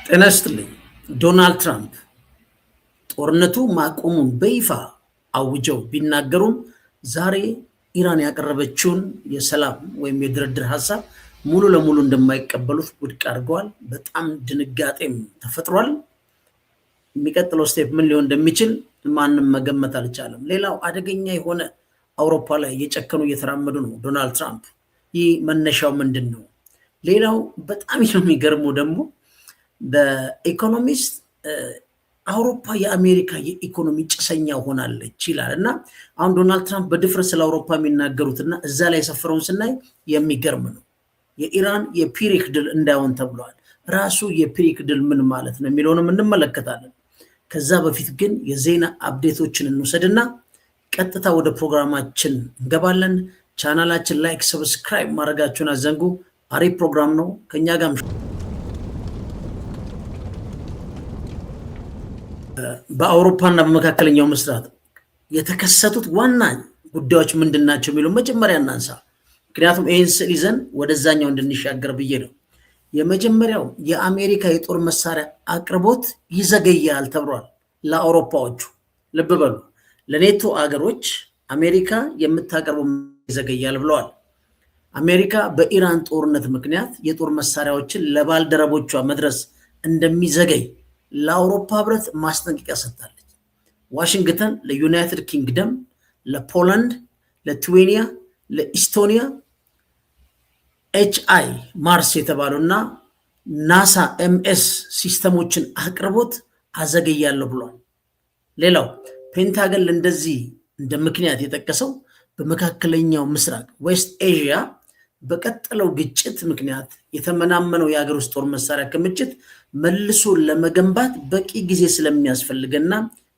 ጤና ይስጥልኝ። ዶናልድ ትራምፕ ጦርነቱ ማቆሙን በይፋ አውጀው ቢናገሩም ዛሬ ኢራን ያቀረበችውን የሰላም ወይም የድርድር ሀሳብ ሙሉ ለሙሉ እንደማይቀበሉት ውድቅ አድርገዋል። በጣም ድንጋጤም ተፈጥሯል። የሚቀጥለው ስቴፕ ምን ሊሆን እንደሚችል ማንም መገመት አልቻለም። ሌላው አደገኛ የሆነ አውሮፓ ላይ እየጨከኑ እየተራመዱ ነው ዶናልድ ትራምፕ። ይህ መነሻው ምንድን ነው? ሌላው በጣም የሚገርመው ደግሞ በኢኮኖሚስት አውሮፓ የአሜሪካ የኢኮኖሚ ጭሰኛ ሆናለች ይላል እና አሁን ዶናልድ ትራምፕ በድፍረት ስለ አውሮፓ የሚናገሩትና እዛ ላይ የሰፈረውን ስናይ የሚገርም ነው። የኢራን የፒሪክ ድል እንዳይሆን ተብለዋል። ራሱ የፒሪክ ድል ምን ማለት ነው የሚለውንም እንመለከታለን። ከዛ በፊት ግን የዜና አፕዴቶችን እንውሰድና ቀጥታ ወደ ፕሮግራማችን እንገባለን። ቻናላችን ላይክ፣ ሰብስክራይብ ማድረጋችሁን አዘንጉ። አሪፍ ፕሮግራም ነው ከኛ ጋር። በአውሮፓና በመካከለኛው ምስራቅ የተከሰቱት ዋና ጉዳዮች ምንድን ናቸው የሚለው መጀመሪያ እናንሳ። ምክንያቱም ይህን ስዕል ይዘን ወደዛኛው እንድንሻገር ብዬ ነው። የመጀመሪያው የአሜሪካ የጦር መሳሪያ አቅርቦት ይዘገያል ተብሏል። ለአውሮፓዎቹ ልብ በሉ፣ ለኔቶ አገሮች አሜሪካ የምታቀርበው ይዘገያል ብለዋል። አሜሪካ በኢራን ጦርነት ምክንያት የጦር መሳሪያዎችን ለባልደረቦቿ መድረስ እንደሚዘገይ ለአውሮፓ ህብረት ማስጠንቀቂያ ሰጥታለች። ዋሽንግተን ለዩናይትድ ኪንግደም፣ ለፖላንድ፣ ለቱዌኒያ፣ ለኢስቶኒያ ኤችአይ ማርስ የተባሉና ናሳ ኤምኤስ ሲስተሞችን አቅርቦት አዘገያለሁ ብሏል። ሌላው ፔንታገን እንደዚህ እንደ ምክንያት የጠቀሰው በመካከለኛው ምስራቅ ዌስት ኤዥያ በቀጠለው ግጭት ምክንያት የተመናመነው የሀገር ውስጥ ጦር መሳሪያ ክምችት መልሶ ለመገንባት በቂ ጊዜ ስለሚያስፈልገና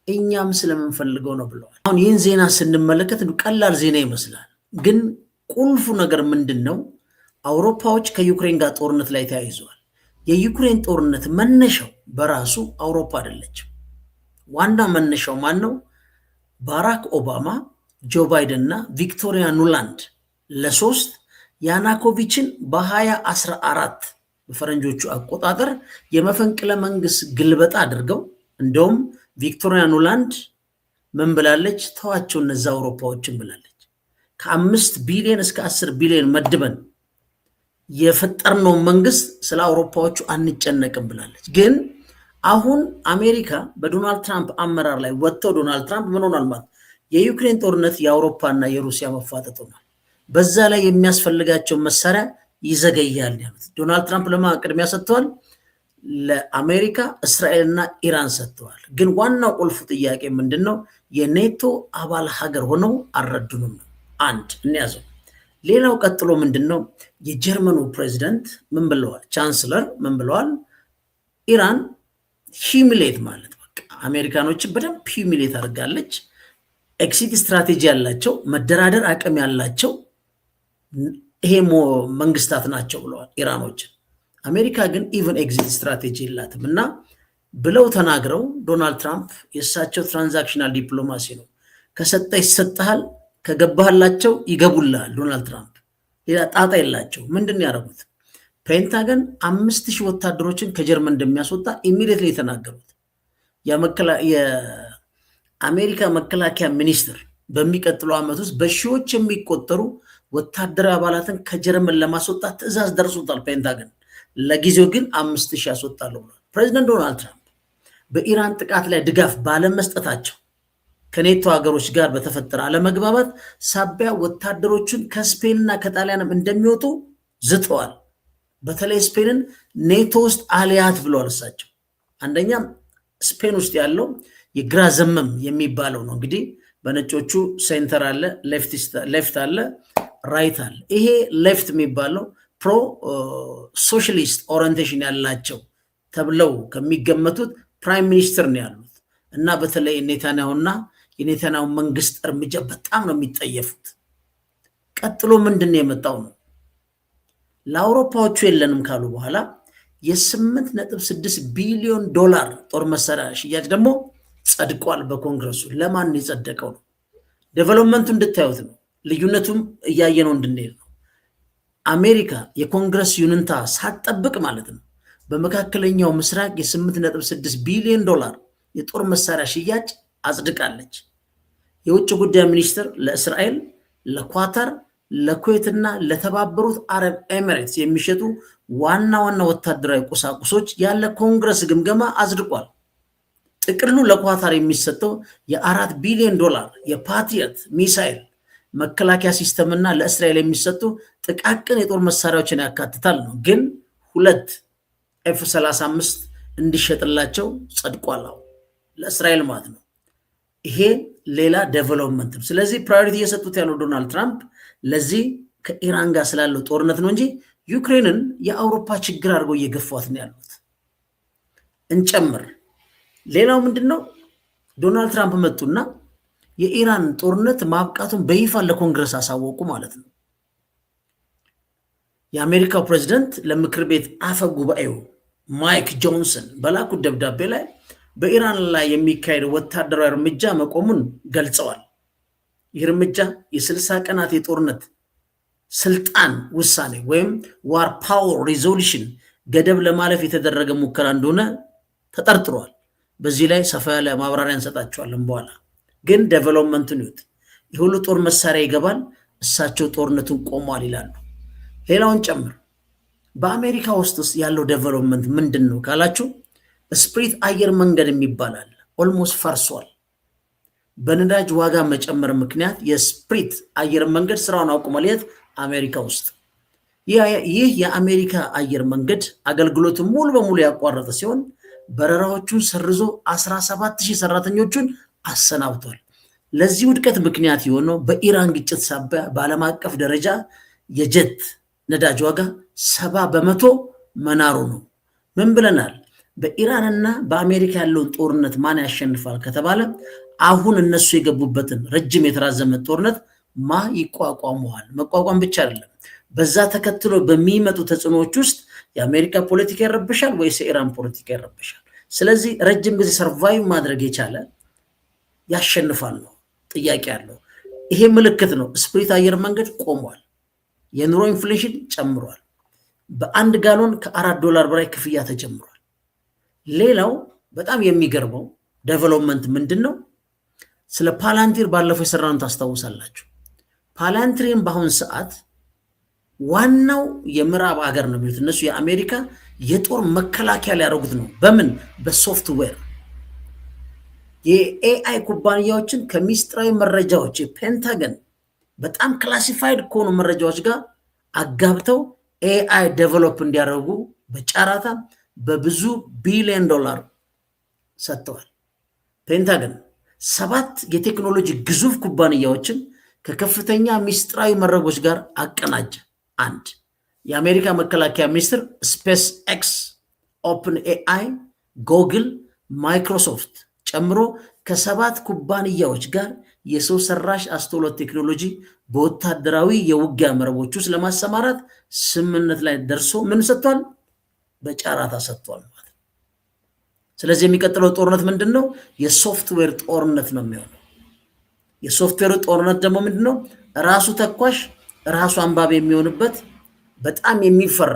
እኛም ስለምንፈልገው ነው ብለዋል። አሁን ይህን ዜና ስንመለከት ቀላል ዜና ይመስላል፣ ግን ቁልፉ ነገር ምንድን ነው? አውሮፓዎች ከዩክሬን ጋር ጦርነት ላይ ተያይዘዋል። የዩክሬን ጦርነት መነሻው በራሱ አውሮፓ አይደለችም። ዋና መነሻው ማን ነው? ባራክ ኦባማ፣ ጆ ባይደን እና ቪክቶሪያ ኑላንድ ለሶስት ያናኮቪችን በ2014 በፈረንጆቹ አቆጣጠር የመፈንቅለ መንግስት ግልበጣ አድርገው እንደውም ቪክቶሪያ ኑላንድ ምን ብላለች? ተዋቸው እነዛ አውሮፓዎችን ብላለች። ከ5 ቢሊዮን እስከ 10 ቢሊዮን መድበን የፈጠርነው መንግስት ስለ አውሮፓዎቹ አንጨነቅም ብላለች። ግን አሁን አሜሪካ በዶናልድ ትራምፕ አመራር ላይ ወጥተው ዶናልድ ትራምፕ ምን ሆኗል ማለት የዩክሬን ጦርነት የአውሮፓና የሩሲያ መፋጠጥ ሆኗል፣ በዛ ላይ የሚያስፈልጋቸው መሳሪያ ይዘገያል ያሉት ዶናልድ ትራምፕ ለማ ቅድሚያ ሰጥተዋል። ለአሜሪካ እስራኤልና ኢራን ሰጥተዋል። ግን ዋናው ቁልፉ ጥያቄ ምንድን ነው? የኔቶ አባል ሀገር ሆነው አልረዱንም ነው። አንድ እንያዘው። ሌላው ቀጥሎ ምንድን ነው? የጀርመኑ ፕሬዚደንት ምን ብለዋል? ቻንስለር ምን ብለዋል? ኢራን ሂሚሌት ማለት በቃ አሜሪካኖችን በደንብ ሂሚሌት አድርጋለች። ኤክሲት ስትራቴጂ ያላቸው መደራደር አቅም ያላቸው ይሄ መንግስታት ናቸው ብለዋል ኢራኖችን። አሜሪካ ግን ኢቨን ኤግዚት ስትራቴጂ የላትም እና ብለው ተናግረው ዶናልድ ትራምፕ የእሳቸው ትራንዛክሽናል ዲፕሎማሲ ነው። ከሰጠ ይሰጥሃል፣ ከገባህላቸው ይገቡልሃል። ዶናልድ ትራምፕ ሌላ ጣጣ የላቸው። ምንድን ያደረጉት? ፔንታገን 5000 ወታደሮችን ከጀርመን እንደሚያስወጣ ኢሚዲየትሊ የተናገሩት። የአሜሪካ መከላከያ ሚኒስትር በሚቀጥለው ዓመት ውስጥ በሺዎች የሚቆጠሩ ወታደራዊ አባላትን ከጀርመን ለማስወጣት ትዕዛዝ ደርሶታል ፔንታገን። ለጊዜው ግን 5000 ያስወጣለሁ ብሏል። ፕሬዚደንት ዶናልድ ትራምፕ በኢራን ጥቃት ላይ ድጋፍ ባለመስጠታቸው ከኔቶ ሀገሮች ጋር በተፈጠረ አለመግባባት ሳቢያ ወታደሮቹን ከስፔንና ከጣሊያንም እንደሚወጡ ዝተዋል። በተለይ ስፔንን ኔቶ ውስጥ አልያት ብለዋል እሳቸው። አንደኛ ስፔን ውስጥ ያለው የግራ ዘመም የሚባለው ነው። እንግዲህ በነጮቹ ሴንተር አለ፣ ሌፍት አለ፣ ራይት አለ። ይሄ ሌፍት የሚባለው ፕሮ ሶሻሊስት ኦሪንቴሽን ያላቸው ተብለው ከሚገመቱት ፕራይም ሚኒስትር ነው ያሉት እና በተለይ ኔታንያሁና የኔታንያሁ መንግስት እርምጃ በጣም ነው የሚጠየፉት። ቀጥሎ ምንድን ነው የመጣው ነው? ለአውሮፓዎቹ የለንም ካሉ በኋላ የ8.6 ቢሊዮን ዶላር ጦር መሳሪያ ሽያጭ ደግሞ ጸድቋል በኮንግረሱ። ለማን የጸደቀው ነው? ዴቨሎፕመንቱ እንድታዩት ነው። ልዩነቱም እያየነው እንድንሄድ ነው። አሜሪካ የኮንግረስ ዩኒታ ሳትጠብቅ ማለት ነው በመካከለኛው ምስራቅ የ8.6 ቢሊዮን ዶላር የጦር መሳሪያ ሽያጭ አጽድቃለች። የውጭ ጉዳይ ሚኒስትር ለእስራኤል፣ ለኳታር፣ ለኩዌትና ለተባበሩት አረብ ኤሚሬትስ የሚሸጡ ዋና ዋና ወታደራዊ ቁሳቁሶች ያለ ኮንግረስ ግምገማ አጽድቋል። ጥቅሉ ለኳታር የሚሰጠው የ4 ቢሊዮን ዶላር የፓትሪዮት ሚሳይል መከላከያ ሲስተምና ለእስራኤል የሚሰጡ ጥቃቅን የጦር መሳሪያዎችን ያካትታል ነው። ግን 2 F-35 እንዲሸጥላቸው ጸድቋል፣ ለእስራኤል ማለት ነው። ይሄ ሌላ ዴቨሎፕመንት። ስለዚህ ፕራዮሪቲ እየሰጡት ያለው ዶናልድ ትራምፕ ለዚህ ከኢራን ጋር ስላለው ጦርነት ነው እንጂ ዩክሬንን የአውሮፓ ችግር አድርገው እየገፏት ነው ያሉት። እንጨምር። ሌላው ምንድነው? ዶናልድ ትራምፕ መጡና የኢራን ጦርነት ማብቃቱን በይፋ ለኮንግረስ አሳወቁ ማለት ነው። የአሜሪካው ፕሬዝዳንት ለምክር ቤት አፈ ጉባኤው ማይክ ጆንሰን በላኩት ደብዳቤ ላይ በኢራን ላይ የሚካሄደው ወታደራዊ እርምጃ መቆሙን ገልጸዋል። ይህ እርምጃ የ60 ቀናት የጦርነት ስልጣን ውሳኔ ወይም ዋር ፓወር ሪዞሉሽን ገደብ ለማለፍ የተደረገ ሙከራ እንደሆነ ተጠርጥሯል። በዚህ ላይ ሰፋ ያለ ማብራሪያ እንሰጣቸዋለን በኋላ። ግን ዴቨሎፕመንቱን ይሁት የሁሉ ጦር መሳሪያ ይገባል፣ እሳቸው ጦርነቱን ቆሟል ይላሉ። ሌላውን ጨምር። በአሜሪካ ውስጥ ያለው ዴቨሎፕመንት ምንድን ነው ካላችሁ ስፕሪት አየር መንገድ የሚባላል ኦልሞስት ፈርሷል። በነዳጅ ዋጋ መጨመር ምክንያት የስፕሪት አየር መንገድ ስራውን አቁሟል። የት? አሜሪካ ውስጥ። ይህ የአሜሪካ አየር መንገድ አገልግሎቱን ሙሉ በሙሉ ያቋረጠ ሲሆን በረራዎቹን ሰርዞ 17,000 ሰራተኞቹን አሰናብቷል። ለዚህ ውድቀት ምክንያት የሆነው በኢራን ግጭት ሳቢያ በዓለም አቀፍ ደረጃ የጀት ነዳጅ ዋጋ 70 በመቶ መናሩ ነው። ምን ብለናል? በኢራንና በአሜሪካ ያለውን ጦርነት ማን ያሸንፋል ከተባለ አሁን እነሱ የገቡበትን ረጅም የተራዘመ ጦርነት ማ ይቋቋመዋል? መቋቋም ብቻ አይደለም፣ በዛ ተከትሎ በሚመጡ ተጽዕኖዎች ውስጥ የአሜሪካ ፖለቲካ ይረብሻል ወይስ የኢራን ፖለቲካ ይረብሻል? ስለዚህ ረጅም ጊዜ ሰርቫይቭ ማድረግ የቻለ ያሸንፋል ነው ጥያቄ ያለው። ይሄ ምልክት ነው። ስፕሪት አየር መንገድ ቆሟል። የኑሮ ኢንፍሌሽን ጨምሯል። በአንድ ጋሎን $4 በላይ ክፍያ ተጀምሯል። ሌላው በጣም የሚገርመው ዴቨሎፕመንት ምንድን ነው? ስለ ፓላንቲር ባለፈው የሰራነው ታስታውሳላችሁ። ፓላንቲርን በአሁን ሰዓት ዋናው የምዕራብ ሀገር ነው የሚሉት እነሱ የአሜሪካ የጦር መከላከያ ሊያደርጉት ነው። በምን? በሶፍትዌር የኤአይ ኩባንያዎችን ከሚስጥራዊ መረጃዎች የፔንታገን በጣም ክላሲፋይድ ከሆኑ መረጃዎች ጋር አጋብተው ኤአይ ዴቨሎፕ እንዲያደርጉ በጨረታ በብዙ ቢሊዮን ዶላር ሰጥተዋል። ፔንታገን 7 የቴክኖሎጂ ግዙፍ ኩባንያዎችን ከከፍተኛ ሚስጥራዊ መረቦች ጋር አቀናጀ። አንድ የአሜሪካ መከላከያ ሚኒስትር ስፔስ ኤክስ፣ ኦፕን ኤአይ፣ ጎግል፣ ማይክሮሶፍት ጨምሮ ከ7 ኩባንያዎች ጋር የሰው ሰራሽ አስተውሎት ቴክኖሎጂ በወታደራዊ የውጊያ መረቦች ውስጥ ለማሰማራት ስምምነት ላይ ደርሶ ምን ሰጥቷል? በጨረታ ሰጥቷል ማለት ነው። ስለዚህ የሚቀጥለው ጦርነት ምንድን ነው? የሶፍትዌር ጦርነት ነው የሚሆነው። የሶፍትዌር ጦርነት ደግሞ ምንድን ነው? ራሱ ተኳሽ ራሱ አንባቢ የሚሆንበት በጣም የሚፈራ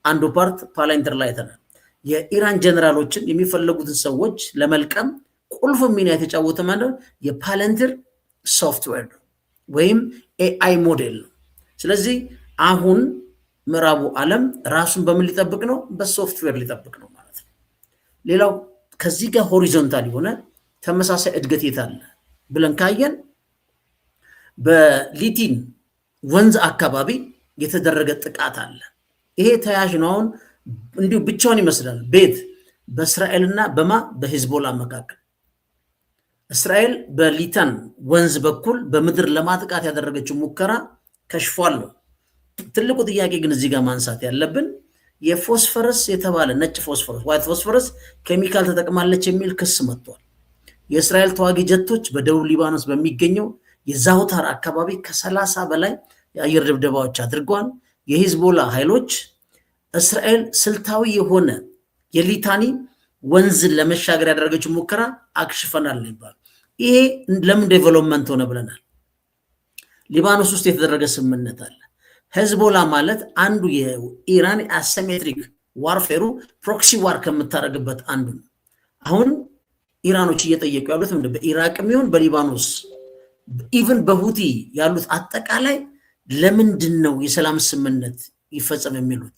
አንዱ ፓርት ፓላንቲር ላይ ተናል። የኢራን ጀነራሎችን የሚፈለጉትን ሰዎች ለመልቀም ቁልፍ ሚና የተጫወተ ማለት የፓላንቲር ሶፍትዌር ነው ወይም ኤአይ ሞዴል ነው። ስለዚህ አሁን ምዕራቡ ዓለም ራሱን በምን ሊጠብቅ ነው? በሶፍትዌር ሊጠብቅ ነው ማለት ነው። ሌላው ከዚህ ጋር ሆሪዞንታል የሆነ ተመሳሳይ እድገት የታለ ብለን ካየን በሊቲን ወንዝ አካባቢ የተደረገ ጥቃት አለ። ይሄ ተያያዥ ነው። አሁን እንዲሁ ብቻውን ይመስላል ቤት በእስራኤልና በሂዝቦላ መካከል። እስራኤል በሊታን ወንዝ በኩል በምድር ለማጥቃት ያደረገችው ሙከራ ከሽፏል ነው። ትልቁ ጥያቄ ግን እዚህ ጋር ማንሳት ያለብን የፎስፈረስ የተባለ ነጭ ፎስፈረስ ዋይት ፎስፈረስ ኬሚካል ተጠቅማለች የሚል ክስ መጥቷል። የእስራኤል ተዋጊ ጀቶች በደቡብ ሊባኖስ በሚገኘው የዛውታር አካባቢ ከ30 በላይ የአየር ድብደባዎች አድርገዋል። የሂዝቦላ ኃይሎች እስራኤል ስልታዊ የሆነ የሊታኒ ወንዝን ለመሻገር ያደረገችው ሙከራ አክሽፈናል ይባላል። ይሄ ለምን ዴቨሎፕመንት ሆነ ብለናል። ሊባኖስ ውስጥ የተደረገ ስምምነት አለ። ሂዝቦላ ማለት አንዱ የኢራን አሲሜትሪክ ዋርፌሩ ፕሮክሲ ዋር ከምታደርግበት አንዱ ነው። አሁን ኢራኖች እየጠየቁ ያሉት ምንድን በኢራቅም ይሁን በሊባኖስ ኢቭን በሁቲ ያሉት አጠቃላይ ለምንድን ነው የሰላም ስምምነት ይፈጸም የሚሉት?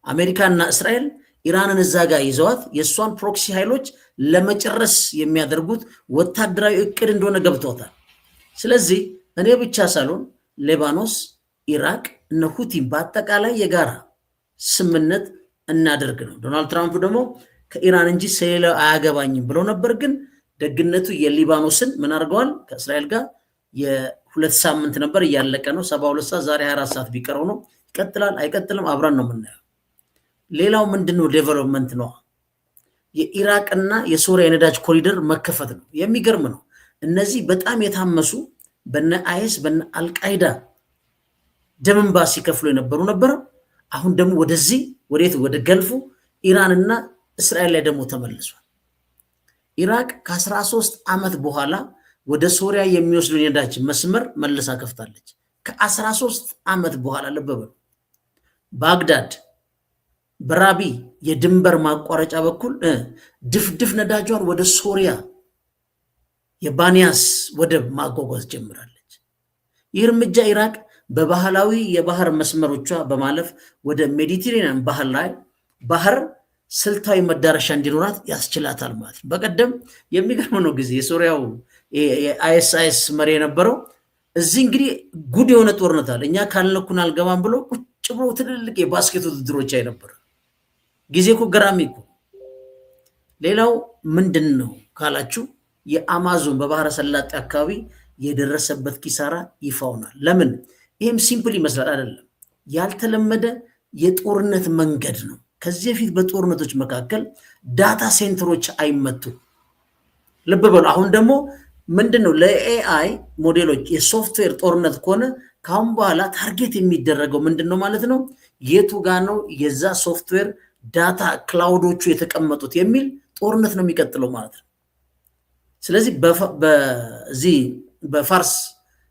አሜሪካና እስራኤል ኢራንን እዛ ጋር ይዘዋት የእሷን ፕሮክሲ ኃይሎች ለመጨረስ የሚያደርጉት ወታደራዊ እቅድ እንደሆነ ገብቶታል። ስለዚህ እኔ ብቻ ሳልሆን ሊባኖስ፣ ኢራቅ እነ ሁቲም በአጠቃላይ የጋራ ስምምነት እናደርግ ነው። ዶናልድ ትራምፕ ደግሞ ከኢራን እንጂ ስለሌላው አያገባኝም ብለው ነበር። ግን ደግነቱ የሊባኖስን ምን አድርገዋል? ከእስራኤል ጋር የ2 ሳምንት ነበር፣ እያለቀ ነው። 72 ሰዓት ዛሬ 24 ሰዓት ቢቀረው ነው። ይቀጥላል አይቀጥልም አብረን ነው የምናየው። ሌላው ምንድነው? ዴቨሎፕመንት ነው። የኢራቅና የሶሪያ የነዳጅ ኮሪደር መከፈት ነው። የሚገርም ነው። እነዚህ በጣም የታመሱ በነ አይስ በነ አልቃይዳ ደም እንባ ሲከፍሉ የነበሩ ነበረ። አሁን ደግሞ ወደዚህ ወዴት? ወደ ገልፉ ኢራንና እስራኤል ላይ ደግሞ ተመልሷል። ኢራቅ ከ13 ዓመት በኋላ ወደ ሶሪያ የሚወስደውን የነዳጅ መስመር መልሳ ከፍታለች። ከ13 ዓመት በኋላ ልብ በሉ። ባግዳድ በራቢ የድንበር ማቋረጫ በኩል ድፍድፍ ነዳጇን ወደ ሶሪያ የባኒያስ ወደብ ማጓጓዝ ጀምራለች። ይህ እርምጃ ኢራቅ በባህላዊ የባህር መስመሮቿ በማለፍ ወደ ሜዲቴሬኒያን ባህር ስልታዊ መዳረሻ እንዲኖራት ያስችላታል ማለት ነው። በቀደም የሚገርም ነው ጊዜ የሶሪያው የአይኤስአይኤስ መሪ የነበረው እዚህ እንግዲህ ጉድ የሆነ ጦርነት አለ፣ እኛ ካልነኩን አልገባም ብሎ ቁጭ ብሎ ትልልቅ የባስኬት ውድድሮች አይነበር ጊዜ እኮ ገራሚ እኮ። ሌላው ምንድን ነው ካላችሁ የአማዞን በባህረ ሰላጤ አካባቢ የደረሰበት ኪሳራ ይፋ ሆኗል። ለምን? ይህም ሲምፕል ይመስላል አይደለም፣ ያልተለመደ የጦርነት መንገድ ነው። ከዚህ በፊት በጦርነቶች መካከል ዳታ ሴንተሮች አይመቱ። ልብ በሉ። አሁን ደግሞ ምንድን ነው ለኤአይ ሞዴሎች የሶፍትዌር ጦርነት ከሆነ ካሁን በኋላ ታርጌት የሚደረገው ምንድን ነው ማለት ነው? የቱ ጋ ነው የዛ ሶፍትዌር ዳታ ክላውዶቹ የተቀመጡት የሚል ጦርነት ነው የሚቀጥለው ማለት ነው። ስለዚህ በዚህ በፋርስ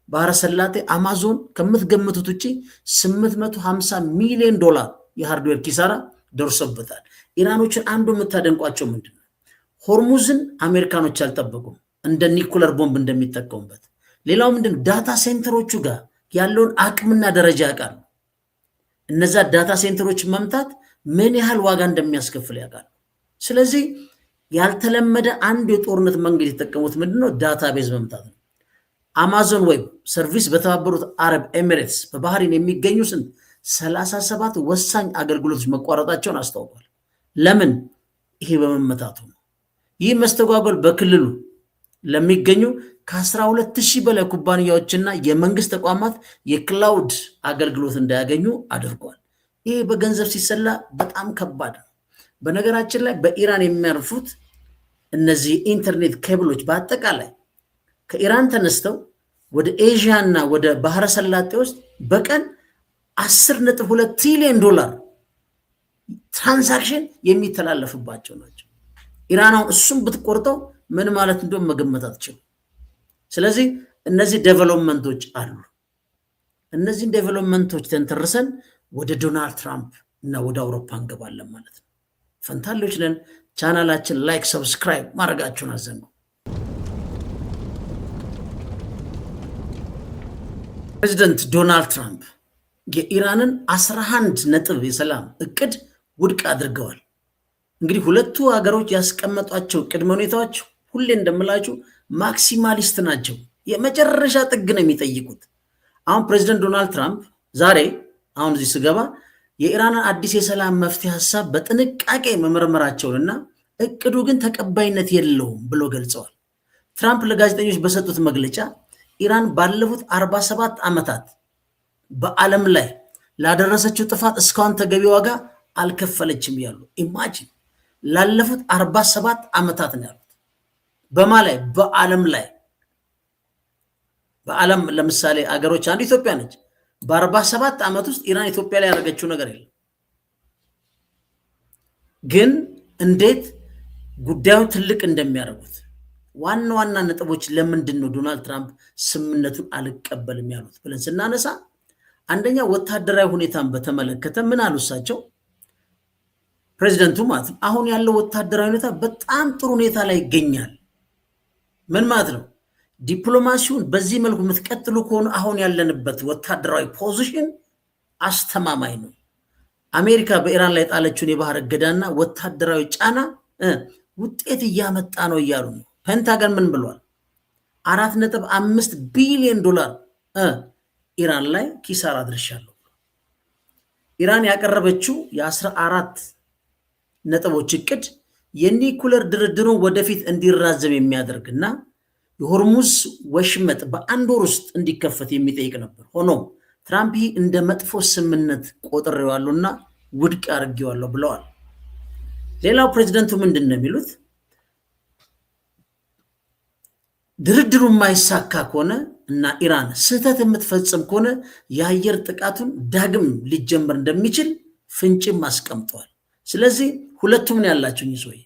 ባህረ ሰላጤ አማዞን ከምትገምቱት ውጭ $850 ሚሊዮን የሃርድዌር ኪሳራ ደርሶበታል። ኢራኖችን አንዱ የምታደንቋቸው ምንድን ነው? ሆርሙዝን አሜሪካኖች አልጠበቁም እንደ ኒኩለር ቦምብ እንደሚጠቀሙበት። ሌላው ምንድን ዳታ ሴንተሮቹ ጋር ያለውን አቅምና ደረጃ ያውቃሉ። እነዛ ዳታ ሴንተሮች መምታት ምን ያህል ዋጋ እንደሚያስከፍል ያውቃሉ። ስለዚህ ያልተለመደ አንድ የጦርነት መንገድ የተጠቀሙት ምንድነው? ዳታቤዝ መምታት ነው። አማዞን ዌብ ሰርቪስ በተባበሩት አረብ ኤሚሬትስ በባህሪን የሚገኙ 37 ወሳኝ አገልግሎቶች መቋረጣቸውን አስታውቋል። ለምን? ይሄ በመመታቱ ነው። ይህ መስተጓጎል በክልሉ ለሚገኙ ከ12,000 በላይ ኩባንያዎችና የመንግስት ተቋማት የክላውድ አገልግሎት እንዳያገኙ አድርጓል። ይሄ በገንዘብ ሲሰላ በጣም ከባድ ነው። በነገራችን ላይ በኢራን የሚያርፉት እነዚህ ኢንተርኔት ኬብሎች በአጠቃላይ ከኢራን ተነስተው ወደ ኤዥያ እና ወደ ባህረ ሰላጤ ውስጥ በቀን $10.2 ትሪሊዮን ትራንዛክሽን የሚተላለፍባቸው ናቸው። ኢራናውን እሱም ብትቆርጠው ምን ማለት እንደሆነ መገመት አትችሉም። ስለዚህ እነዚህ ዴቨሎፕመንቶች አሉ። እነዚህን ዴቨሎፕመንቶች ተንተርሰን ወደ ዶናልድ ትራምፕ እና ወደ አውሮፓ እንገባለን ማለት ነው። ፈንታሌዎች ነን። ቻናላችን ላይክ፣ ሰብስክራይብ ማድረጋችሁን አዘንጉ። ፕሬዚደንት ዶናልድ ትራምፕ የኢራንን 11 ነጥብ የሰላም እቅድ ውድቅ አድርገዋል። እንግዲህ ሁለቱ ሀገሮች ያስቀመጧቸው ቅድመ ሁኔታዎች ሁሌ እንደምላችሁ ማክሲማሊስት ናቸው። የመጨረሻ ጥግ ነው የሚጠይቁት። አሁን ፕሬዚደንት ዶናልድ ትራምፕ ዛሬ አሁን እዚህ ስገባ የኢራንን አዲስ የሰላም መፍትሄ ሀሳብ በጥንቃቄ መመርመራቸውንና እቅዱ ግን ተቀባይነት የለውም ብሎ ገልጸዋል። ትራምፕ ለጋዜጠኞች በሰጡት መግለጫ ኢራን ባለፉት 47 ዓመታት በዓለም ላይ ላደረሰችው ጥፋት እስካሁን ተገቢ ዋጋ አልከፈለችም ያሉ። ኢማጂን ላለፉት 47 ዓመታት ነው ያሉት። በማ ላይ? በዓለም ለምሳሌ አገሮች አንዱ ኢትዮጵያ ነች። በ47 ዓመት ውስጥ ኢራን ኢትዮጵያ ላይ ያደረገችው ነገር የለም። ግን እንዴት ጉዳዩን ትልቅ እንደሚያደርጉት ዋና ዋና ነጥቦች ለምንድን ነው ዶናልድ ትራምፕ ስምምነቱን አልቀበልም ያሉት ብለን ስናነሳ አንደኛ ወታደራዊ ሁኔታን በተመለከተ ምን አሉ እሳቸው? ፕሬዚደንቱ ማለት ነው አሁን ያለው ወታደራዊ ሁኔታ በጣም ጥሩ ሁኔታ ላይ ይገኛል። ምን ማለት ነው? ዲፕሎማሲውን በዚህ መልኩ የምትቀጥሉ ከሆነ አሁን ያለንበት ወታደራዊ ፖዚሽን አስተማማኝ ነው። አሜሪካ በኢራን ላይ ጣለችውን የባህር እገዳና ወታደራዊ ጫና ውጤት እያመጣ ነው እያሉ ነው። ፔንታገን ምን ብሏል? 4.5 ቢሊዮን ዶላር ኢራን ላይ ኪሳራ አድርሻለሁ። ኢራን ያቀረበችው የ14 ነጥቦች እቅድ የኒኩለር ድርድሩን ወደፊት እንዲራዘም የሚያደርግና የሆርሙዝ ወሽመጥ በአንድ ወር ውስጥ እንዲከፈት የሚጠይቅ ነበር። ሆኖም ትራምፕ ይህ እንደ መጥፎ ስምምነት ቆጥሬዋለሁና ውድቅ አድርጌዋለሁ ብለዋል። ሌላው ፕሬዚደንቱ ምንድን ነው የሚሉት? ድርድሩ የማይሳካ ከሆነ እና ኢራን ስህተት የምትፈጽም ከሆነ የአየር ጥቃቱን ዳግም ሊጀምር እንደሚችል ፍንጭም አስቀምጠዋል። ስለዚህ ሁለቱም ነው ያላቸው ይዞይ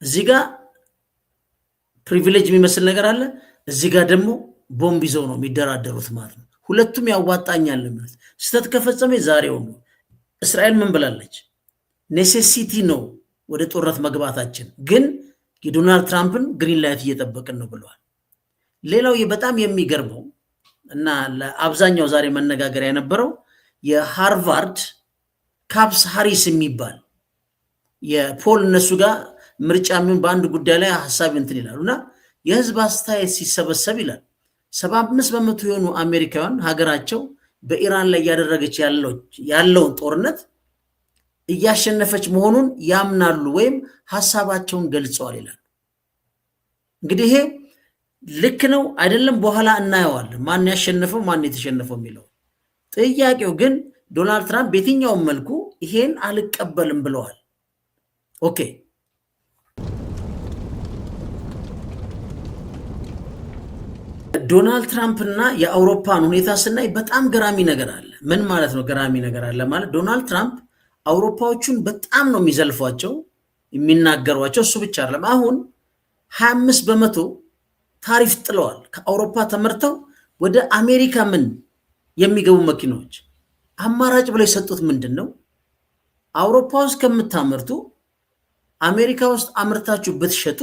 እዚህ ጋር ፕሪቪሌጅ የሚመስል ነገር አለ፣ እዚህ ጋር ደግሞ ቦምብ ይዘው ነው የሚደራደሩት ማለት ነው። ሁለቱም ያዋጣኛል ማለት ስህተት ከፈጸመ ዛሬው ነው። እስራኤል ምን ብላለች? ኔሴሲቲ ነው ወደ ጦርነት መግባታችን፣ ግን የዶናልድ ትራምፕን ግሪን ላይት እየጠበቅን ነው ብለዋል። ሌላው በጣም የሚገርመው እና ለአብዛኛው ዛሬ መነጋገሪያ የነበረው የሃርቫርድ ካፕስ ሃሪስ የሚባል የፖል እነሱ ጋር ምርጫ የሚሆን በአንድ ጉዳይ ላይ ሀሳብ እንትን ይላሉ እና የህዝብ አስተያየት ሲሰበሰብ ይላል 75% የሆኑ አሜሪካውያን ሀገራቸው በኢራን ላይ እያደረገች ያለውን ጦርነት እያሸነፈች መሆኑን ያምናሉ ወይም ሀሳባቸውን ገልጸዋል ይላል። እንግዲህ ይሄ ልክ ነው አይደለም በኋላ እናየዋለን፣ ማን ያሸነፈው ማን የተሸነፈው የሚለው። ጥያቄው ግን ዶናልድ ትራምፕ በየትኛውም መልኩ ይሄን አልቀበልም ብለዋል። ኦኬ ዶናልድ ትራምፕ እና የአውሮፓን ሁኔታ ስናይ በጣም ገራሚ ነገር አለ። ምን ማለት ነው ገራሚ ነገር አለ ማለት? ዶናልድ ትራምፕ አውሮፓዎቹን በጣም ነው የሚዘልፏቸው የሚናገሯቸው። እሱ ብቻ አይደለም፣ አሁን 25% ታሪፍ ጥለዋል። ከአውሮፓ ተመርተው ወደ አሜሪካ ምን የሚገቡ መኪናዎች አማራጭ ብለው የሰጡት ምንድን ነው? አውሮፓ ውስጥ ከምታመርቱ አሜሪካ ውስጥ አምርታችሁ ብትሸጡ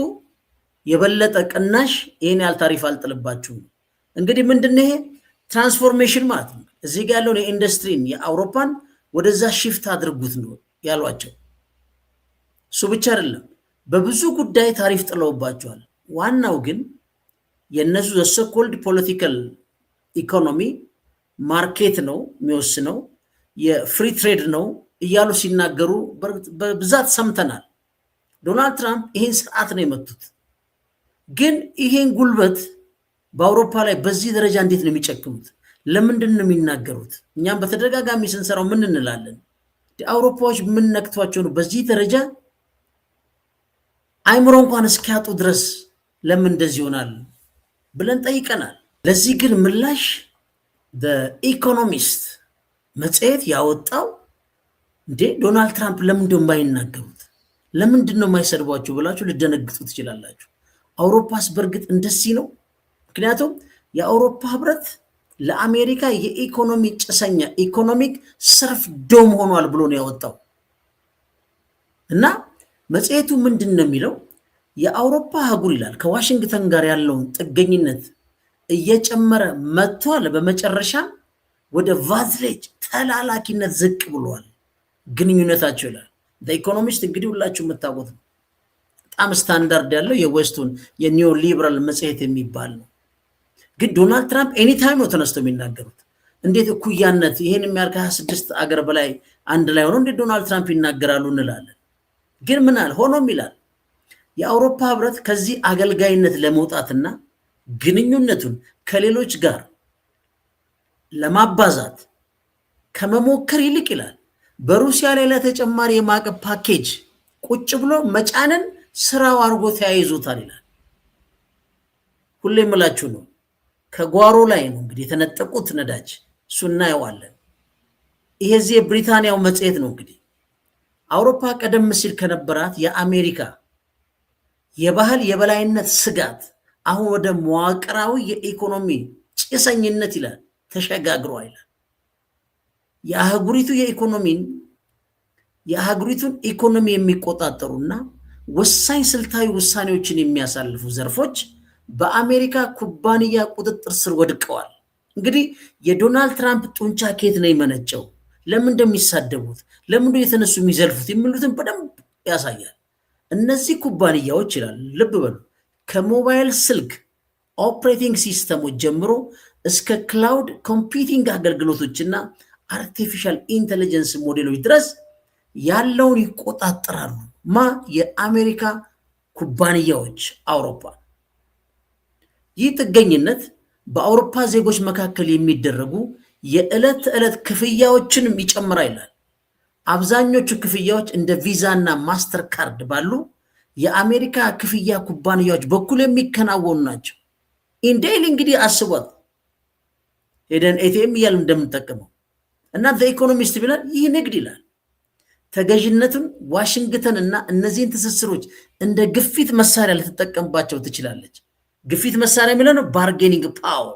የበለጠ ቅናሽ ይህን ያህል ታሪፍ አልጥልባችሁም። እንግዲህ ምንድነው ይሄ ትራንስፎርሜሽን ማለት ነው። እዚህ ጋር ያለውን የኢንዱስትሪን የአውሮፓን ወደዛ ሽፍት አድርጉት ነው ያሏቸው። እሱ ብቻ አይደለም፣ በብዙ ጉዳይ ታሪፍ ጥለውባቸዋል። ዋናው ግን የነሱ ዘሰኮልድ ፖለቲካል ኢኮኖሚ ማርኬት ነው የሚወስነው፣ የፍሪ ትሬድ ነው እያሉ ሲናገሩ በብዛት ሰምተናል። ዶናልድ ትራምፕ ይህን ስርዓት ነው የመቱት። ግን ይሄን ጉልበት በአውሮፓ ላይ በዚህ ደረጃ እንዴት ነው የሚጨክሙት? ለምንድን ነው የሚናገሩት? እኛም በተደጋጋሚ ስንሰራው ምን እንላለን? አውሮፓዎች ምን ነክቷቸው ነው በዚህ ደረጃ አይምሮ እንኳን እስኪያጡ ድረስ ለምን እንደዚህ ይሆናል ብለን ጠይቀናል። ለዚህ ግን ምላሽ ኢኮኖሚስት መጽሔት ያወጣው እንዴ ዶናልድ ትራምፕ ለምንድን ነው የማይናገሩት? ለምንድን ነው የማይሰድቧቸው ብላችሁ ልደነግጡ ትችላላችሁ። አውሮፓስ በእርግጥ እንደዚህ ነው? ምክንያቱም የአውሮፓ ህብረት ለአሜሪካ የኢኮኖሚ ጭሰኛ ኢኮኖሚክ ሰርፍ ዶም ሆኗል ብሎ ነው ያወጣው። እና መጽሔቱ ምንድን ነው የሚለው? የአውሮፓ አህጉር ይላል ከዋሽንግተን ጋር ያለውን ጥገኝነት እየጨመረ መጥቷል። በመጨረሻ ወደ ቫዝሌጅ ተላላኪነት ዝቅ ብሏል ግንኙነታቸው ይላል። ኢኮኖሚስት እንግዲህ ሁላችሁ የምታውቁት ነው። በጣም ስታንዳርድ ያለው የዌስቱን የኒዮ ሊበራል መጽሔት የሚባል ነው። ግን ዶናልድ ትራምፕ ኤኒታይም ነው ተነስተው የሚናገሩት። እንዴት እኩያነት ይሄን የሚያል ከ26 አገር በላይ አንድ ላይ ሆኖ እንዴት ዶናልድ ትራምፕ ይናገራሉ እንላለን። ግን ምን አለ ሆኖም ይላል የአውሮፓ ህብረት ከዚህ አገልጋይነት ለመውጣትና ግንኙነቱን ከሌሎች ጋር ለማባዛት ከመሞከር ይልቅ ይላል በሩሲያ ላይ ለተጨማሪ የማዕቀብ ፓኬጅ ቁጭ ብሎ መጫንን ስራው አድርጎ ተያይዞታል ይላል። ሁሌ የምላችሁ ነው ከጓሮ ላይ ነው እንግዲህ የተነጠቁት ነዳጅ፣ እሱ እናየዋለን። ይሄ እዚህ የብሪታንያው መጽሔት ነው እንግዲህ አውሮፓ ቀደም ሲል ከነበራት የአሜሪካ የባህል የበላይነት ስጋት አሁን ወደ መዋቅራዊ የኢኮኖሚ ጭሰኝነት ይላል ተሸጋግሯል ይላል። የአህጉሪቱ የኢኮኖሚን የሀገሪቱን ኢኮኖሚ የሚቆጣጠሩና ወሳኝ ስልታዊ ውሳኔዎችን የሚያሳልፉ ዘርፎች በአሜሪካ ኩባንያ ቁጥጥር ስር ወድቀዋል። እንግዲህ የዶናልድ ትራምፕ ጡንቻ ከየት ነው የመነጨው? ለምን እንደሚሳደቡት፣ ለምን የተነሱ የሚዘልፉት የሚሉትን በደንብ ያሳያል። እነዚህ ኩባንያዎች ይላል፣ ልብ በሉ፣ ከሞባይል ስልክ ኦፕሬቲንግ ሲስተሞች ጀምሮ እስከ ክላውድ ኮምፒውቲንግ አገልግሎቶችና አርቲፊሻል ኢንቴሊጀንስ ሞዴሎች ድረስ ያለውን ይቆጣጠራሉ። የአሜሪካ ኩባንያዎች አውሮፓ። ይህ ጥገኝነት በአውሮፓ ዜጎች መካከል የሚደረጉ የዕለት ተዕለት ክፍያዎችንም ይጨምራል ይላል። አብዛኞቹ ክፍያዎች እንደ ቪዛ እና ማስተር ካርድ ባሉ የአሜሪካ ክፍያ ኩባንያዎች በኩል የሚከናወኑ ናቸው። ኢንዴይል እንግዲህ አስቧት፣ ሄደን ኤቲኤም እያል እንደምንጠቀመው እና ኢኮኖሚስት ቢላል ይህ ንግድ ይላል። ተገዥነቱን ዋሽንግተን እና እነዚህን ትስስሮች እንደ ግፊት መሳሪያ ልትጠቀምባቸው ትችላለች። ግፊት መሳሪያ የሚለው ነው ባርጌኒንግ ፓወር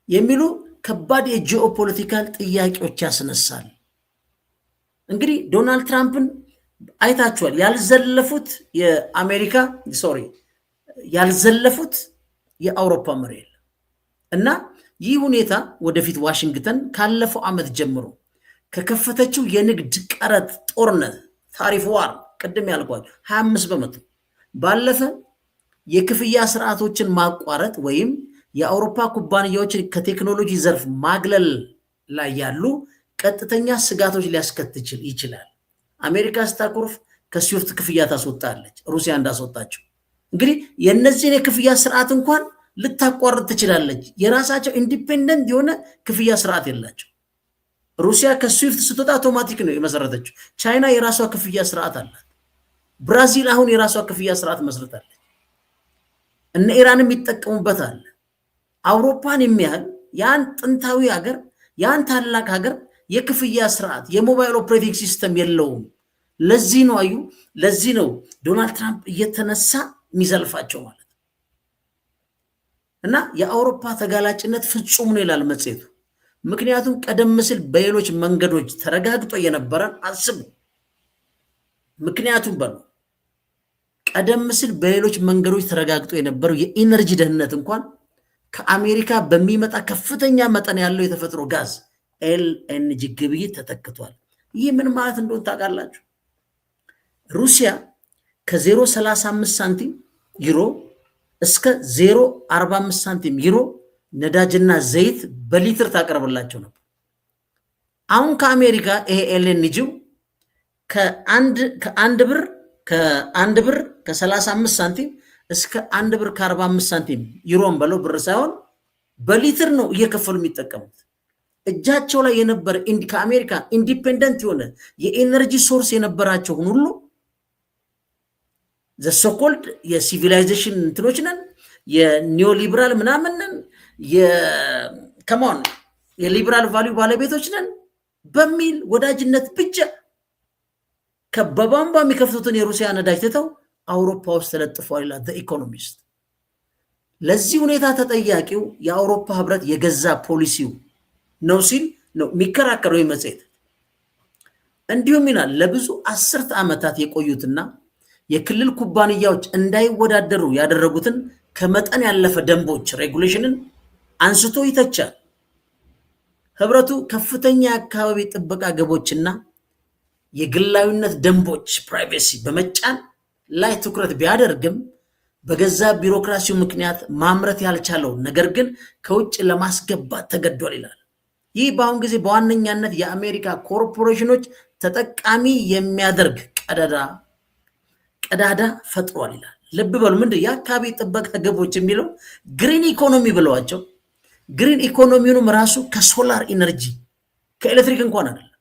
የሚሉ ከባድ የጂኦፖለቲካል ጥያቄዎች ያስነሳል። እንግዲህ ዶናልድ ትራምፕን አይታችኋል። ያልዘለፉት የአውሮፓ መሪ የለም እና ይህ ሁኔታ ወደፊት ዋሽንግተን ካለፈው ዓመት ጀምሮ ከከፈተችው የንግድ ቀረጥ ጦርነት ታሪፍ ዋር ቅድም ያልኳቸው 25% ባለፈ የክፍያ ስርዓቶችን ማቋረጥ ወይም የአውሮፓ ኩባንያዎችን ከቴክኖሎጂ ዘርፍ ማግለል ላይ ያሉ ቀጥተኛ ስጋቶች ሊያስከትል ይችላል። አሜሪካ ስታኮርፍ ከስዊፍት ክፍያ ታስወጣለች፣ ሩሲያ እንዳስወጣቸው። እንግዲህ የእነዚህን የክፍያ ስርዓት እንኳን ልታቋርጥ ትችላለች። የራሳቸው ኢንዲፔንደንት የሆነ ክፍያ ስርዓት የላቸው። ሩሲያ ከስዊፍት ስትወጣ አውቶማቲክ ነው የመሰረተችው። ቻይና የራሷ ክፍያ ስርዓት አላት። ብራዚል አሁን የራሷ ክፍያ ስርዓት መስርታለች። እነ ኢራንም ይጠቀሙበታል። አውሮፓን የሚያህል ያን ጥንታዊ ሀገር፣ ያን ታላቅ ሀገር የክፍያ ስርዓት የሞባይል ኦፕሬቲንግ ሲስተም የለውም። ለዚህ ነው ዶናልድ ትራምፕ እየተነሳ የሚዘልፋቸው ማለት እና የአውሮፓ ተጋላጭነት ፍጹም ነው ይላል መጽሔቱ። ምክንያቱም ቀደም ሲል በሌሎች መንገዶች ተረጋግጦ የነበረን አስቡ። ምክንያቱም ቀደም ሲል በሌሎች መንገዶች ተረጋግጦ የነበረው የኢነርጂ ደህንነት እንኳን ከአሜሪካ በሚመጣ ከፍተኛ መጠን ያለው የተፈጥሮ ጋዝ ኤልኤንጂ ግብይት ተተክቷል። ይህ ምን ማለት እንደሆነ ታውቃላችሁ? ሩሲያ ከ0.35 ሳንቲም ዩሮ እስከ 0.45 ሳንቲም ዩሮ ነዳጅና ዘይት በሊትር ታቀርብላቸው ነበር። አሁን ከአሜሪካ ይሄ ኤልኤንጂው ከአንድ ብር ከ35 ሳንቲም እስከ 1 ብር ከ45 ሳንቲም ዩሮን በለው ብር ሳይሆን በሊትር ነው እየከፈሉ የሚጠቀሙት። እጃቸው ላይ የነበረ ከአሜሪካ ኢንዲፔንደንት የሆነ የኤነርጂ ሶርስ የነበራቸውን ሁሉ ዘሶኮልድ የሲቪላይዜሽን እንትኖች ነን፣ የኒዮሊበራል ምናምን ነን፣ ከማን የሊበራል ቫሊዩ ባለቤቶች ነን በሚል ወዳጅነት ብቻ ከበባምባ የሚከፍቱትን የሩሲያ ነዳጅ ትተው አውሮፓ ውስጥ ተለጥፏል ይላል ዘ ኢኮኖሚስት። ለዚህ ሁኔታ ተጠያቂው የአውሮፓ ህብረት የገዛ ፖሊሲው ነው ሲል ነው የሚከራከረው መጽሔት። እንዲሁም ይላል ለብዙ 10 ዓመታት የቆዩትና የክልል ኩባንያዎች እንዳይወዳደሩ ያደረጉትን ከመጠን ያለፈ ደንቦች ሬጉሌሽንን አንስቶ ይተቻል። ህብረቱ ከፍተኛ የአካባቢ ጥበቃ ገቦችና የግላዊነት ደንቦች ፕራይቬሲ በመጫን ላይ ትኩረት ቢያደርግም በገዛ ቢሮክራሲው ምክንያት ማምረት ያልቻለው ነገር ግን ከውጭ ለማስገባት ተገዷል ይላል። ይህ በአሁን ጊዜ በዋነኛነት የአሜሪካ ኮርፖሬሽኖች ተጠቃሚ የሚያደርግ ቀዳዳ ፈጥሯል ይላል። ልብ በሉ፣ ምንድን የአካባቢ ጥበቃ ገቦች የሚለው ግሪን ኢኮኖሚ ብለዋቸው፣ ግሪን ኢኮኖሚውንም ራሱ ከሶላር ኢነርጂ ከኤሌክትሪክ እንኳን አይደለም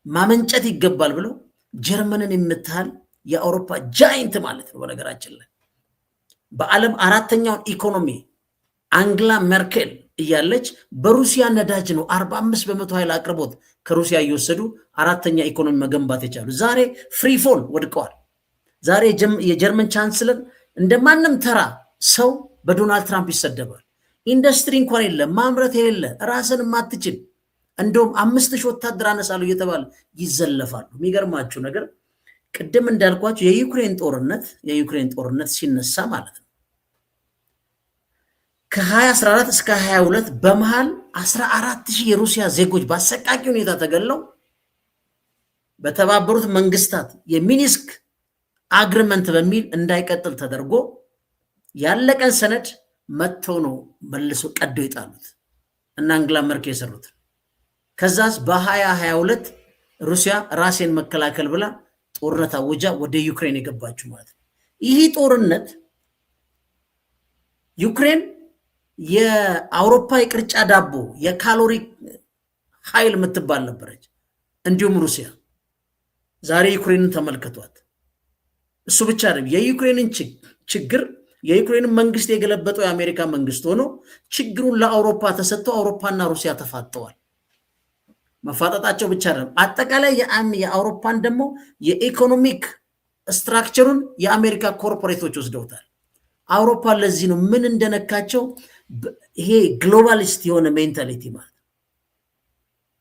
ማመንጨት ይገባል ብለው ጀርመንን የምትሃል የአውሮፓ ጃይንት ማለት ነው። በነገራችን ላይ በዓለም 4ኛውን ኢኮኖሚ አንግላ ሜርኬል እያለች በሩሲያ ነዳጅ ነው 45% ኃይል አቅርቦት ከሩሲያ እየወሰዱ 4ኛ ኢኮኖሚ መገንባት የቻሉ። ዛሬ ፍሪፎል ወድቀዋል። ዛሬ የጀርመን ቻንስለር እንደማንም ተራ ሰው በዶናልድ ትራምፕ ይሰደባል። ኢንዱስትሪ እንኳን የለም፣ ማምረት የሌለ ራስን ማትችል እንደውም 5000 ወታደር አነሳሉ እየተባለ ይዘለፋሉ። የሚገርማችሁ ነገር ቅድም እንዳልኳችሁ የዩክሬን ጦርነት ሲነሳ ማለት ነው ከ2014 እስከ 22 በመሃል 14000 የሩሲያ ዜጎች በአሰቃቂ ሁኔታ ተገለው በተባበሩት መንግስታት የሚኒስክ አግሪመንት በሚል እንዳይቀጥል ተደርጎ ያለቀን ሰነድ መጥተው ነው መልሶ ቀደው ይጣሉት እና አንግላ መርኬል የሰሩት። ከዛስ በ2022 ሩሲያ ራሴን መከላከል ብላ ጦርነት አውጃ ወደ ዩክሬን የገባችው ማለት ነው። ይህ ጦርነት ዩክሬን የአውሮፓ የቅርጫ ዳቦ የካሎሪ ኃይል የምትባል ነበረች። እንዲሁም ሩሲያ ዛሬ ዩክሬንን ተመልክቷት። እሱ ብቻ አይደለም የዩክሬንን ችግር የዩክሬንን መንግስት የገለበጠው የአሜሪካ መንግስት ሆኖ ችግሩን ለአውሮፓ ተሰጥቶ አውሮፓና ሩሲያ ተፋጠዋል። መፋጠጣቸው ብቻ አይደለም አጠቃላይ የአውሮፓን ደግሞ የኢኮኖሚክ ስትራክቸሩን የአሜሪካ ኮርፖሬቶች ወስደውታል። አውሮፓ ለዚህ ነው ምን እንደነካቸው ይሄ ግሎባሊስት የሆነ ሜንታሊቲ ማለት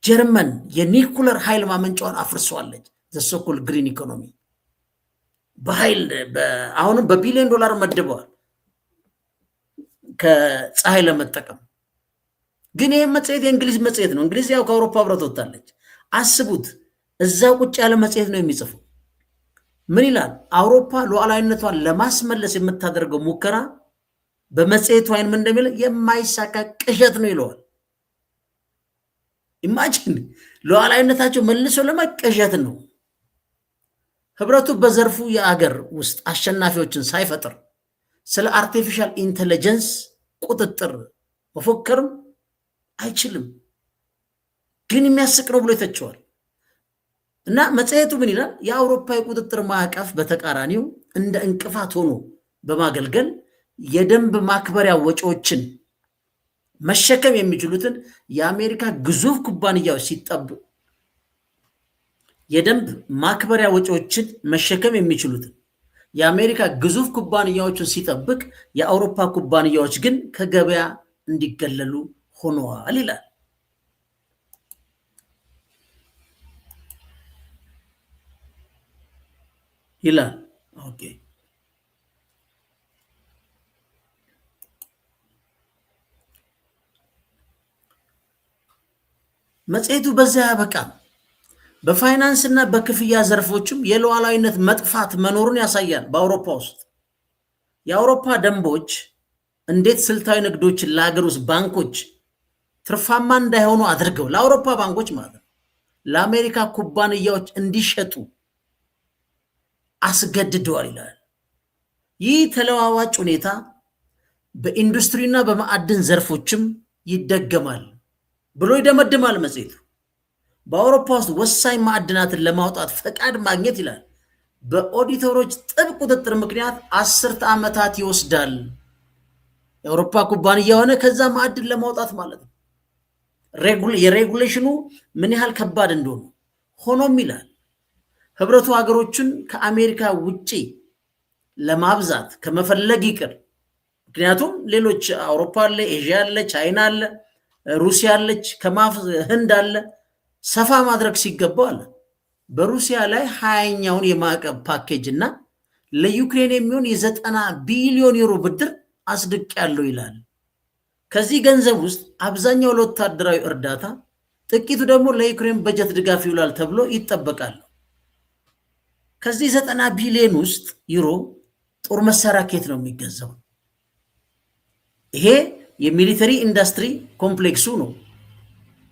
ጀርመን የኒኩለር ኃይል ማመንጫዋን አፍርሷለች። ዘሶኮል ግሪን ኢኮኖሚ በኃይል አሁንም በቢሊዮን ዶላር መድበዋል ከፀሐይ ለመጠቀም። ግን ይህ መጽሔት የእንግሊዝ መጽሔት ነው። እንግሊዝ ያው ከአውሮፓ ህብረት ወጥታለች። አስቡት እዛው ቁጭ ያለ መጽሔት ነው የሚጽፉ። ምን ይላል? አውሮፓ ሉዓላዊነቷን ለማስመለስ የምታደርገው ሙከራ በመጽሔቱ አይን ምን እንደሚል የማይሳካ ቅዠት ነው ይለዋል። ኢማጂን ሉዓላዊነታቸው መልሶ ለመቀዠት ነው። ህብረቱ በዘርፉ የአገር ውስጥ አሸናፊዎችን ሳይፈጥር ስለ አርቲፊሻል ኢንተለጀንስ ቁጥጥር መፎከርም አይችልም። ግን የሚያስቅ ነው ብሎ ይተቸዋል። እና መጽሔቱ ምን ይላል? የአውሮፓ የቁጥጥር ማዕቀፍ በተቃራኒው እንደ እንቅፋት ሆኖ በማገልገል የደንብ ማክበሪያ ወጪዎችን መሸከም የሚችሉትን የአሜሪካ ግዙፍ ኩባንያዎች ሲጠብቅ የደንብ ማክበሪያ ወጪዎችን መሸከም የሚችሉትን የአሜሪካ ግዙፍ ኩባንያዎችን ሲጠብቅ የአውሮፓ ኩባንያዎች ግን ከገበያ እንዲገለሉ ሆነዋል ይላል። ኦኬ መጽሔቱ በዚያ ያበቃል። በፋይናንስና በክፍያ ዘርፎችም የሉዓላዊነት መጥፋት መኖሩን ያሳያል። በአውሮፓ ውስጥ የአውሮፓ ደንቦች እንዴት ስልታዊ ንግዶችን ለሀገር ውስጥ ባንኮች ትርፋማ እንዳይሆኑ አድርገው ለአውሮፓ ባንኮች ማለት ነው ለአሜሪካ ኩባንያዎች እንዲሸጡ አስገድደዋል ይላል። ይህ ተለዋዋጭ ሁኔታ በኢንዱስትሪና በማዕድን ዘርፎችም ይደገማል ብሎ ይደመድማል መጽሔቱ። በአውሮፓ ውስጥ ወሳኝ ማዕድናትን ለማውጣት ፈቃድ ማግኘት ይላል በኦዲተሮች ጥብቅ ቁጥጥር ምክንያት 10 ዓመታት ይወስዳል። የአውሮፓ ኩባንያ ሆነ ከዛ ማዕድን ለማውጣት ማለት ነው። የሬጉሌሽኑ ምን ያህል ከባድ እንደሆነ ሆኖም ይላል ህብረቱ ሀገሮችን ከአሜሪካ ውጪ ለማብዛት ከመፈለግ ይቅር። ምክንያቱም ሌሎች አውሮፓ አለ፣ ኤዥያ አለ፣ ቻይና አለ፣ ሩሲያ አለች፣ ህንድ አለ። ሰፋ ማድረግ ሲገባው አለ በሩሲያ ላይ 20ኛውን የማዕቀብ ፓኬጅ እና ለዩክሬን የሚሆን የ90 ቢሊዮን ዩሮ ብድር አስድቅ ያለው ይላል። ከዚህ ገንዘብ ውስጥ አብዛኛው ለወታደራዊ እርዳታ፣ ጥቂቱ ደግሞ ለዩክሬን በጀት ድጋፍ ይውላል ተብሎ ይጠበቃል። ከዚህ 90 ቢሊዮን ውስጥ ዩሮ ጦር መሳሪያ ከየት ነው የሚገዛው? ይሄ የሚሊተሪ ኢንዱስትሪ ኮምፕሌክሱ ነው።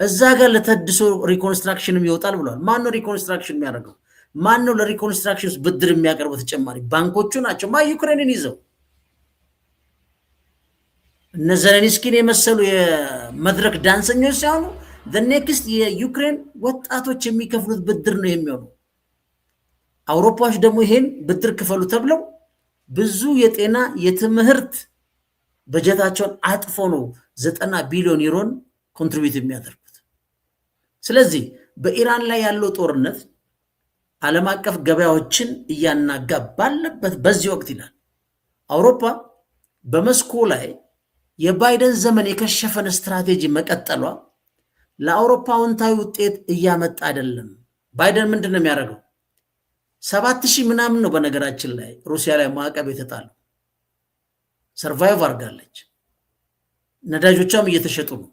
እዛ ጋር ለተድሶ ሪኮንስትራክሽንም ይወጣል ብሏል። ማን ነው ሪኮንስትራክሽን የሚያደርገው? ማን ነው ለሪኮንስትራክሽን ውስጥ ብድር የሚያቀርበው? ተጨማሪ ባንኮቹ ናቸው። ዩክሬንን ይዘው እነ ዘለንስኪን የመሰሉ የመድረክ ዳንሰኞች ሳይሆኑ ኔክስት የዩክሬን ወጣቶች የሚከፍሉት ብድር ነው የሚሆነው። አውሮፓዎች ደግሞ ይሄን ብድር ክፈሉ ተብለው ብዙ የጤና የትምህርት በጀታቸውን አጥፎ ነው 90 ቢሊዮን ዩሮን ኮንትሪቢዩት የሚያደርጉት። ስለዚህ በኢራን ላይ ያለው ጦርነት ዓለም አቀፍ ገበያዎችን እያናጋ ባለበት በዚህ ወቅት ይላል አውሮፓ በመስኮ ላይ የባይደን ዘመን የከሸፈን ስትራቴጂ መቀጠሏ ለአውሮፓ አዎንታዊ ውጤት እያመጣ አይደለም። ባይደን ምንድን ነው የሚያደርገው? 7,000 ምናምን ነው በነገራችን ላይ ሩሲያ ላይ ማዕቀብ የተጣለው። ሰርቫይቭ አድርጋለች። ነዳጆቿም እየተሸጡ ነው።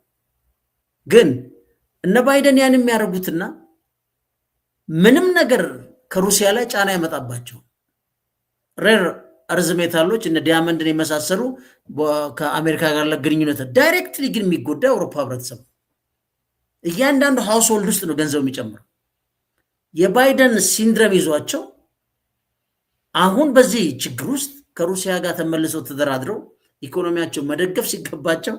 ግን እነ ባይደን ያን የሚያደርጉትና ምንም ነገር ከሩሲያ ላይ ጫና ያመጣባቸው ሬር እርዝ ሜታሎች እነ ዲያመንድን የመሳሰሉ ከአሜሪካ ጋር ለግንኙነት ዳይሬክትሊ ግን የሚጎዳ አውሮፓ ህብረተሰብ እያንዳንዱ ሃውስሆልድ ውስጥ ነው ገንዘብ የሚጨምረው። የባይደን ሲንድረም ይዟቸው አሁን በዚህ ችግር ውስጥ ከሩሲያ ጋር ተመልሰው ተደራድረው ኢኮኖሚያቸው መደገፍ ሲገባቸው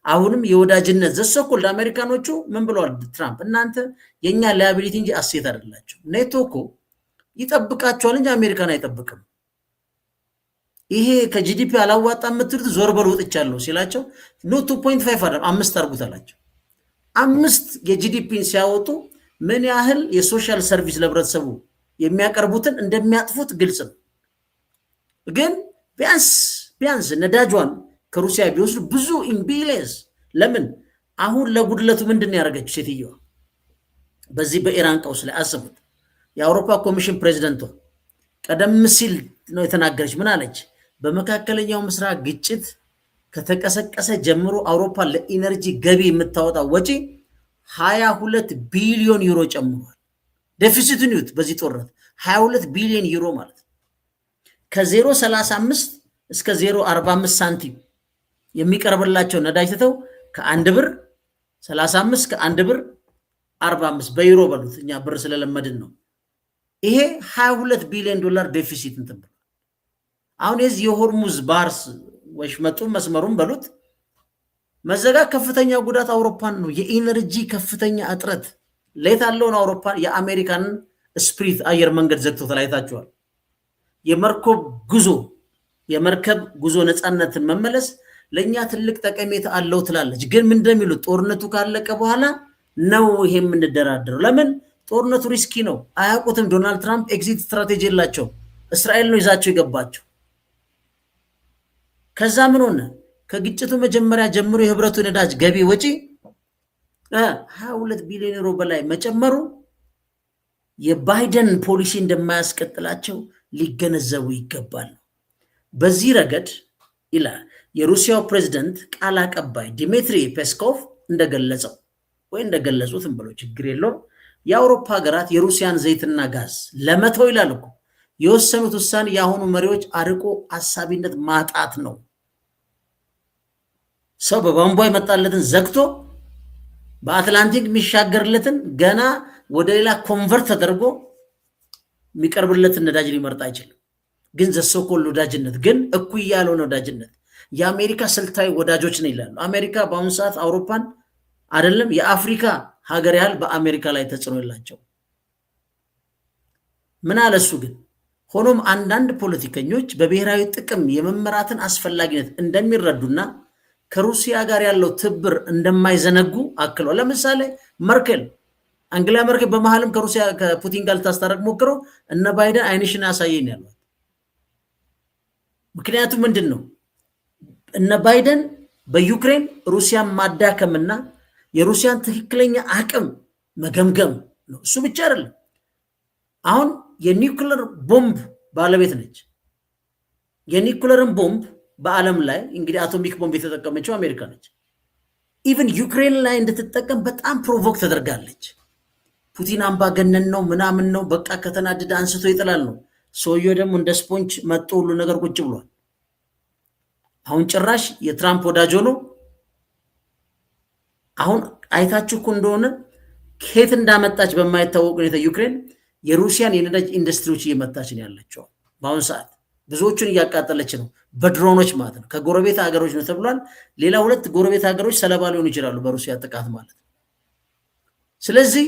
አሁንም የወዳጅነት ዘሰኮልድ አሜሪካኖቹ ምን ብለዋል? ትራምፕ እናንተ የኛ ላያቢሊቲ እንጂ አሴት አይደላቸው። ኔቶ እኮ ይጠብቃቸዋል እንጂ አሜሪካን አይጠብቅም። ይሄ ከጂዲፒ አላዋጣም የምትሉት ዞር በል ወጥቻለሁ ሲላቸው ኖ 2.5 አይደለም 5 አድርጉት አላቸው። 5 የጂዲፒን ሲያወጡ ምን ያህል የሶሻል ሰርቪስ ለህብረተሰቡ የሚያቀርቡትን እንደሚያጥፉት ግልጽ ነው። ግን ቢያንስ ነዳጇን ከሩሲያ ቢወስዱ ብዙ ኢምቢሊየንስ ለምን አሁን ለጉድለቱ ምንድን ያደረገችው ሴትዮዋ በዚህ በኢራን ቀውስ ላይ አስቡት። የአውሮፓ ኮሚሽን ፕሬዚደንቷ ቀደም ሲል ነው የተናገረች። ምን አለች? በመካከለኛው ምስራቅ ግጭት ከተቀሰቀሰ ጀምሮ አውሮፓ ለኢነርጂ ገቢ የምታወጣው ወጪ 22 ቢሊዮን ዩሮ ጨምሯል። ዴፊሲቱን ይዩት። በዚህ ጦርነት 22 ቢሊዮን ዩሮ ማለት ነው። ከ0.35 እስከ 0.45 ሳንቲም የሚቀርብላቸው ነዳጅ ትተው ከ1 ብር 35 ከ1 ብር 45 በዩሮ በሉት፣ እኛ ብር ስለለመድን ነው። ይሄ 22 ቢሊዮን ዶላር ዴፊሲት እንትን ብሏል። አሁን የዚህ የሆርሙዝ ባህር ወሽመጡ መስመሩን በሉት መዘጋ ከፍተኛ ጉዳት አውሮፓን ነው። የኢነርጂ ከፍተኛ እጥረት ሌት አለውን አውሮፓን የአሜሪካንን ስፕሪት አየር መንገድ ዘግቶ ተላይታቸዋል። የመርከብ ጉዞ ነፃነትን መመለስ ለእኛ ትልቅ ጠቀሜታ አለው ትላለች። ግን ምን እንደሚሉት ጦርነቱ ካለቀ በኋላ ነው ይሄ የምንደራደረው። ለምን? ጦርነቱ ሪስኪ ነው። አያውቁትም። ዶናልድ ትራምፕ ኤግዚት ስትራቴጂ የላቸው። እስራኤል ነው ይዛቸው የገባቸው። ከዛ ምን ሆነ? ከግጭቱ መጀመሪያ ጀምሮ የህብረቱ ነዳጅ ገቢ ወጪ 22 ቢሊዮን ዩሮ በላይ መጨመሩ የባይደን ፖሊሲ እንደማያስቀጥላቸው ሊገነዘቡ ይገባል። በዚህ ረገድ ይላል የሩሲያው ፕሬዝደንት ቃል አቀባይ ዲሚትሪ ፔስኮቭ እንደገለጹት ብለው ችግር የለውም የአውሮፓ ሀገራት የሩሲያን ዘይትና ጋዝ ለመተው ይላል እኮ የወሰኑት ውሳኔ የአሁኑ መሪዎች አርቆ አሳቢነት ማጣት ነው። ሰው በቧንቧ የመጣለትን ዘግቶ በአትላንቲክ የሚሻገርለትን ገና ወደ ሌላ ኮንቨርት ተደርጎ የሚቀርብለትን ነዳጅ ሊመርጥ አይችልም። ግን ዘሶኮል ወዳጅነት ግን እኩይ ያልሆነ ወዳጅነት የአሜሪካ ስልታዊ ወዳጆች ነው ይላሉ። አሜሪካ በአሁኑ ሰዓት አውሮፓን አይደለም የአፍሪካ ሀገር ያህል በአሜሪካ ላይ ተጽዕኖ የላቸው። ምን አለ እሱ ግን ሆኖም አንዳንድ ፖለቲከኞች በብሔራዊ ጥቅም የመመራትን አስፈላጊነት እንደሚረዱና ከሩሲያ ጋር ያለው ትብብር እንደማይዘነጉ አክለው። ለምሳሌ አንግላ መርከል በመሃልም ከፑቲን ጋር ልታስታረቅ ሞክረው እነ ባይደን አይንሽን ያሳየን ያሏት። ምክንያቱም ምንድን ነው? እነ ባይደን በዩክሬን ሩሲያን ማዳከምና የሩሲያን ትክክለኛ አቅም መገምገም ነው። እሱ ብቻ አይደለም። አሁን የኒውክለር ቦምብ ባለቤት ነች። የኒውክለርን ቦምብ በዓለም ላይ እንግዲህ አቶሚክ ቦምብ የተጠቀመችው አሜሪካ ነች። ኢቨን ዩክሬን ላይ እንድትጠቀም በጣም ፕሮቮክ ተደርጋለች። ፑቲን አምባገነን ነው ምናምን ነው፣ በቃ ከተናደደ አንስቶ ይጥላል ነው። ሰውየው ደግሞ እንደ ስፖንጅ መጥቶ ሁሉ ነገር ቁጭ ብሏል። አሁን ጭራሽ የትራምፕ ወዳጅ ሆኖ አሁን አይታችሁ እኮ እንደሆነ ከየት እንዳመጣች በማይታወቅ ሁኔታ ዩክሬን የሩሲያን የነዳጅ ኢንዱስትሪዎች እየመታች ነው ያለችው። በአሁኑ ሰዓት ብዙዎቹን እያቃጠለች ነው፣ በድሮኖች ማለት ነው። ከጎረቤት ሀገሮች ነው ተብሏል። ሌላ 2 ጎረቤት ሀገሮች ሰለባ ሊሆኑ ይችላሉ በሩሲያ ጥቃት ማለት ነው። ስለዚህ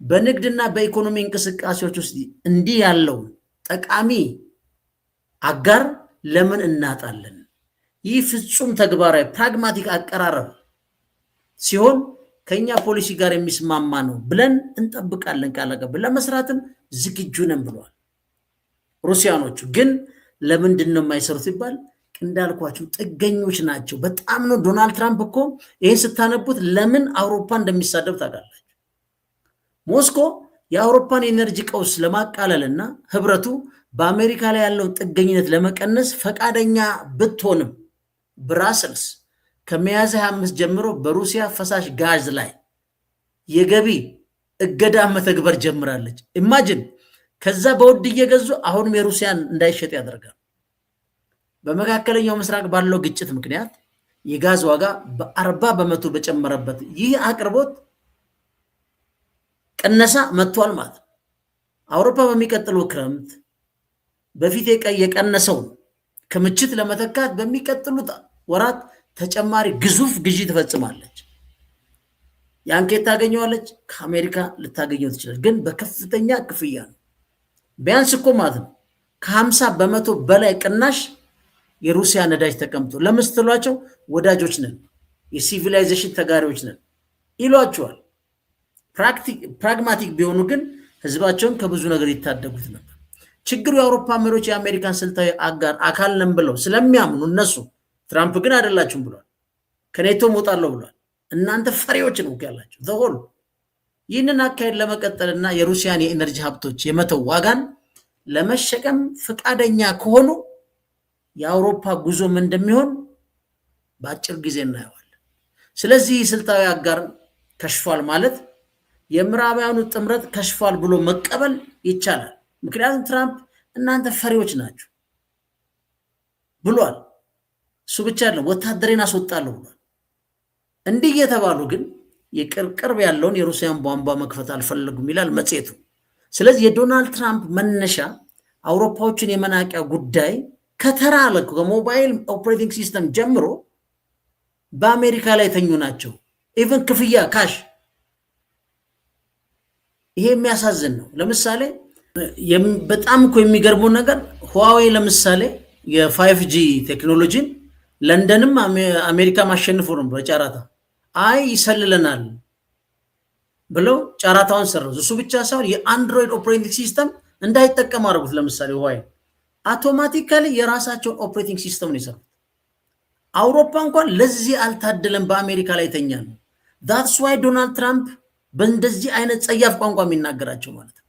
በንግድና በኢኮኖሚ እንቅስቃሴዎች ውስጥ እንዲህ ያለው ጠቃሚ አጋር ለምን እናጣለን? ይህ ፍጹም ተግባራዊ ፕራግማቲክ አቀራረብ ሲሆን ከኛ ፖሊሲ ጋር የሚስማማ ነው ብለን እንጠብቃለን። ቃል አቀባይ ለመስራትም ዝግጁ ነን ብለዋል። ሩሲያኖቹ ግን ለምንድን ነው የማይሰሩት ሲባል እንዳልኳችሁ ጥገኞች ናቸው። በጣም ነው። ዶናልድ ትራምፕ እኮ ይህን ስታነቡት ለምን አውሮፓ እንደሚሳደብ ታውቃላችሁ። ሞስኮ የአውሮፓን የኤነርጂ ቀውስ ለማቃለልና ህብረቱ በአሜሪካ ላይ ያለውን ጥገኝነት ለመቀነስ ፈቃደኛ ብትሆንም ብራሰልስ ከሚያዝያ 25 ጀምሮ በሩሲያ ፈሳሽ ጋዝ ላይ የገቢ እገዳ መተግበር ጀምራለች። ኢማጅን ከዛ በውድ እየገዙ አሁንም የሩሲያን እንዳይሸጥ ያደርጋል። በመካከለኛው ምስራቅ ባለው ግጭት ምክንያት የጋዝ ዋጋ በ40 በመቶ በጨመረበት ይህ አቅርቦት ቅነሳ መጥቷል ማለት ነው። አውሮፓ በሚቀጥለው ክረምት በፊት የቀነሰው ክምችት ለመተካት በሚቀጥሉት ወራት ተጨማሪ ግዙፍ ግዢ ትፈጽማለች። ያን ከየት ታገኘዋለች? ከአሜሪካ ልታገኘው ትችላለች፣ ግን በከፍተኛ ክፍያ ነው። ቢያንስ እኮ ማለት ነው ከ50 በመቶ በላይ ቅናሽ የሩሲያ ነዳጅ ተቀምጦ ለምስትሏቸው ወዳጆች ነን፣ የሲቪላይዜሽን ተጋሪዎች ነን ይሏቸዋል። ፕራግማቲክ ቢሆኑ ግን ህዝባቸውን ከብዙ ነገር ይታደጉት ነበር። ችግሩ የአውሮፓ መሪዎች የአሜሪካን ስልታዊ አጋር አካል ነን ብለው ስለሚያምኑ እነሱ፣ ትራምፕ ግን አይደላችሁም ብሏል። ከኔቶ እወጣለሁ ብሏል። እናንተ ፈሪዎች ነው ያላቸው ዘሆሉ። ይህንን አካሄድ ለመቀጠልና የሩሲያን የኤነርጂ ሀብቶች የመተው ዋጋን ለመሸከም ፈቃደኛ ከሆኑ የአውሮፓ ጉዞ ምን እንደሚሆን በአጭር ጊዜ እናየዋለን። ስለዚህ ስልታዊ አጋር ከሽፏል ማለት የምዕራባውያኑ ጥምረት ከሽፏል ብሎ መቀበል ይቻላል። ምክንያቱም ትራምፕ እናንተ ፈሪዎች ናቸው ብሏል። እሱ ብቻ አይደለም ወታደሬን አስወጣለሁ ብሏል። እንዲህ የተባሉ ግን የቅርብ ያለውን የሩሲያን ቧንቧ መክፈት አልፈለጉም ይላል መጽሔቱ። ስለዚህ የዶናልድ ትራምፕ መነሻ አውሮፓዎችን የመናቂያ ጉዳይ ከተራ ከሞባይል ኦፕሬቲንግ ሲስተም ጀምሮ በአሜሪካ ላይ የተኙ ናቸው። ኢቨን ክፍያ ካሽ። ይሄ የሚያሳዝን ነው። ለምሳሌ በጣም እኮ የሚገርመው ነገር ሁዋዌ ለምሳሌ የ5G ቴክኖሎጂን ለንደንም አሜሪካ ማሸንፎ ነው በጨረታ ይሰልለናል ብለው ጨረታውን ሰረዙ። እሱ ብቻ ሳይሆን የአንድሮይድ ኦፕሬቲንግ ሲስተም እንዳይጠቀም አድርጉት። ለምሳሌ ሁዋዌ አውቶማቲካሊ የራሳቸውን ኦፕሬቲንግ ሲስተም ነው የሰሩት። አውሮፓ እንኳን ለዚህ አልታደለም፣ በአሜሪካ ላይ ተኛ ነው። ዳትስ ዋይ ዶናልድ ትራምፕ በእንደዚህ አይነት ጸያፍ ቋንቋ የሚናገራቸው ማለት ነው።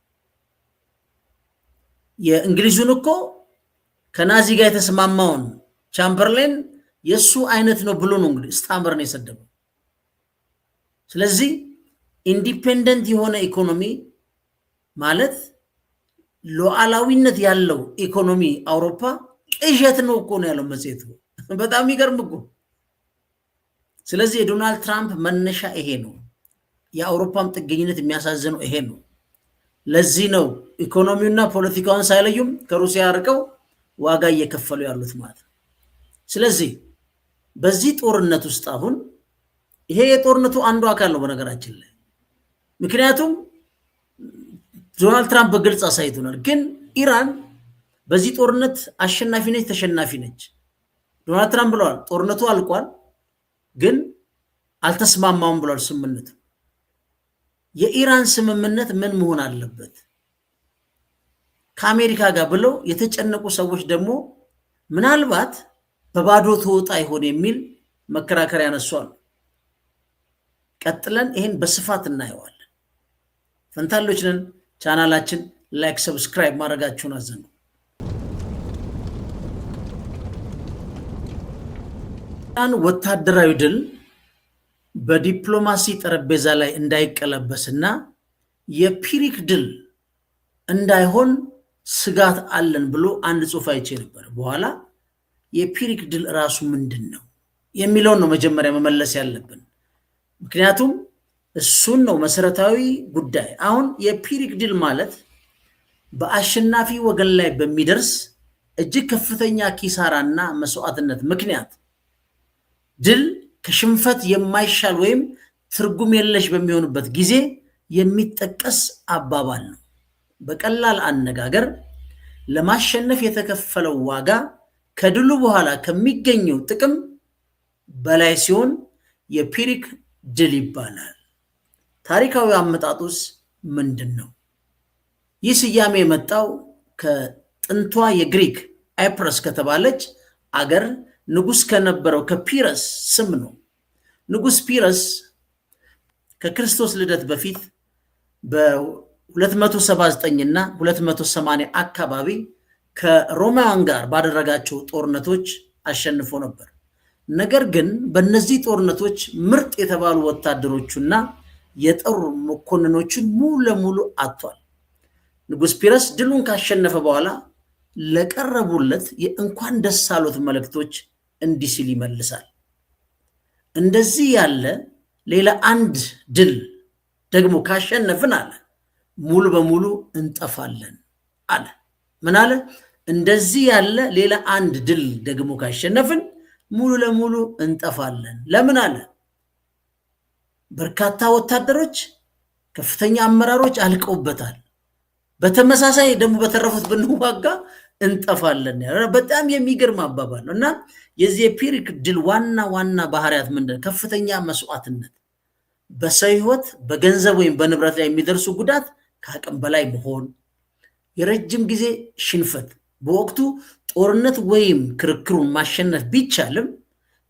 የእንግሊዙን እኮ ከናዚ ጋር የተስማማውን ቻምበርሌን የሱ አይነት ነው ብሎ ነው እንግዲህ ስታምበር ነው የሰደበው። ስለዚህ ኢንዲፔንደንት የሆነ ኢኮኖሚ ማለት ሉዓላዊነት ያለው ኢኮኖሚ አውሮፓ ቅዠት ነው እኮ ነው ያለው መጽሔቱ። በጣም ይገርም እኮ። ስለዚህ የዶናልድ ትራምፕ መነሻ ይሄ ነው። የአውሮፓም ጥገኝነት የሚያሳዝነው ይሄ ነው። ለዚህ ነው ኢኮኖሚውና ፖለቲካውን ሳይለዩም ከሩሲያ ርቀው ዋጋ እየከፈሉ ያሉት ማለት ነው። ስለዚህ በዚህ ጦርነት ውስጥ አሁን ይሄ የጦርነቱ አንዱ አካል ነው በነገራችን ላይ። ምክንያቱም ዶናልድ ትራምፕ በግልጽ አሳይቶናል። ግን ኢራን በዚህ ጦርነት አሸናፊ ነች ተሸናፊ ነች? ዶናልድ ትራምፕ ብለዋል ጦርነቱ አልቋል፣ ግን አልተስማማውም ብለዋል ስምምነቱ። የኢራን ስምምነት ምን መሆን አለበት ከአሜሪካ ጋር ብለው የተጨነቁ ሰዎች ደግሞ ምናልባት በባዶ ተወጣ ይሆን የሚል መከራከሪያ ያነሷል። ቀጥለን ይሄን በስፋት እናየዋለን። ፈንታሎች ነን። ቻናላችን ላይክ፣ ሰብስክራይብ ማድረጋችሁን አዘኑ። ወታደራዊ ድል በዲፕሎማሲ ጠረጴዛ ላይ እንዳይቀለበስና የፒሪክ ድል እንዳይሆን ስጋት አለን ብሎ አንድ ጽሑፍ አይቼ ነበር። በኋላ የፒሪክ ድል ራሱ ምንድን ነው የሚለውን ነው መጀመሪያ መመለስ ያለብን። ምክንያቱም እሱን ነው መሰረታዊ ጉዳይ። አሁን የፒሪክ ድል ማለት በአሸናፊ ወገን ላይ በሚደርስ እጅግ ከፍተኛ ኪሳራና መስዋዕትነት ምክንያት ድል ከሽንፈት የማይሻል ወይም ትርጉም የለሽ በሚሆንበት ጊዜ የሚጠቀስ አባባል ነው። በቀላል አነጋገር ለማሸነፍ የተከፈለው ዋጋ ከድሉ በኋላ ከሚገኘው ጥቅም በላይ ሲሆን የፒሪክ ድል ይባላል። ታሪካዊ አመጣጡስ ምንድን ነው? ይህ ስያሜ የመጣው ከጥንቷ የግሪክ ኤፕረስ ከተባለች አገር ንጉስ ከነበረው ከፒረስ ስም ነው። ንጉስ ፒረስ ከክርስቶስ ልደት በፊት በ279 እና 280 አካባቢ ከሮማውያን ጋር ባደረጋቸው ጦርነቶች አሸንፎ ነበር። ነገር ግን በእነዚህ ጦርነቶች ምርጥ የተባሉ ወታደሮቹና የጦር መኮንኖቹን ሙሉ ለሙሉ አጥቷል። ንጉስ ፒረስ ድሉን ካሸነፈ በኋላ ለቀረቡለት የእንኳን ደስ አሎት መልእክቶች እንዲህ ሲል ይመልሳል። እንደዚህ ያለ ሌላ አንድ ድል ደግሞ ካሸነፍን አለ ሙሉ በሙሉ እንጠፋለን አለ። ምን አለ? እንደዚህ ያለ ሌላ አንድ ድል ደግሞ ካሸነፍን ሙሉ ለሙሉ እንጠፋለን። ለምን አለ? በርካታ ወታደሮች፣ ከፍተኛ አመራሮች አልቀውበታል። በተመሳሳይ ደግሞ በተረፉት ብንዋጋ እንጠፋለን። በጣም የሚገርም አባባል ነው እና የዚህ የፒሪክ ድል ዋና ባህሪያት ምንድን ነው? ከፍተኛ መስዋዕትነት፣ በሰው ህይወት፣ በገንዘብ ወይም በንብረት ላይ የሚደርሱ ጉዳት ከአቅም በላይ መሆን፣ የረጅም ጊዜ ሽንፈት። በወቅቱ ጦርነት ወይም ክርክሩን ማሸነፍ ቢቻልም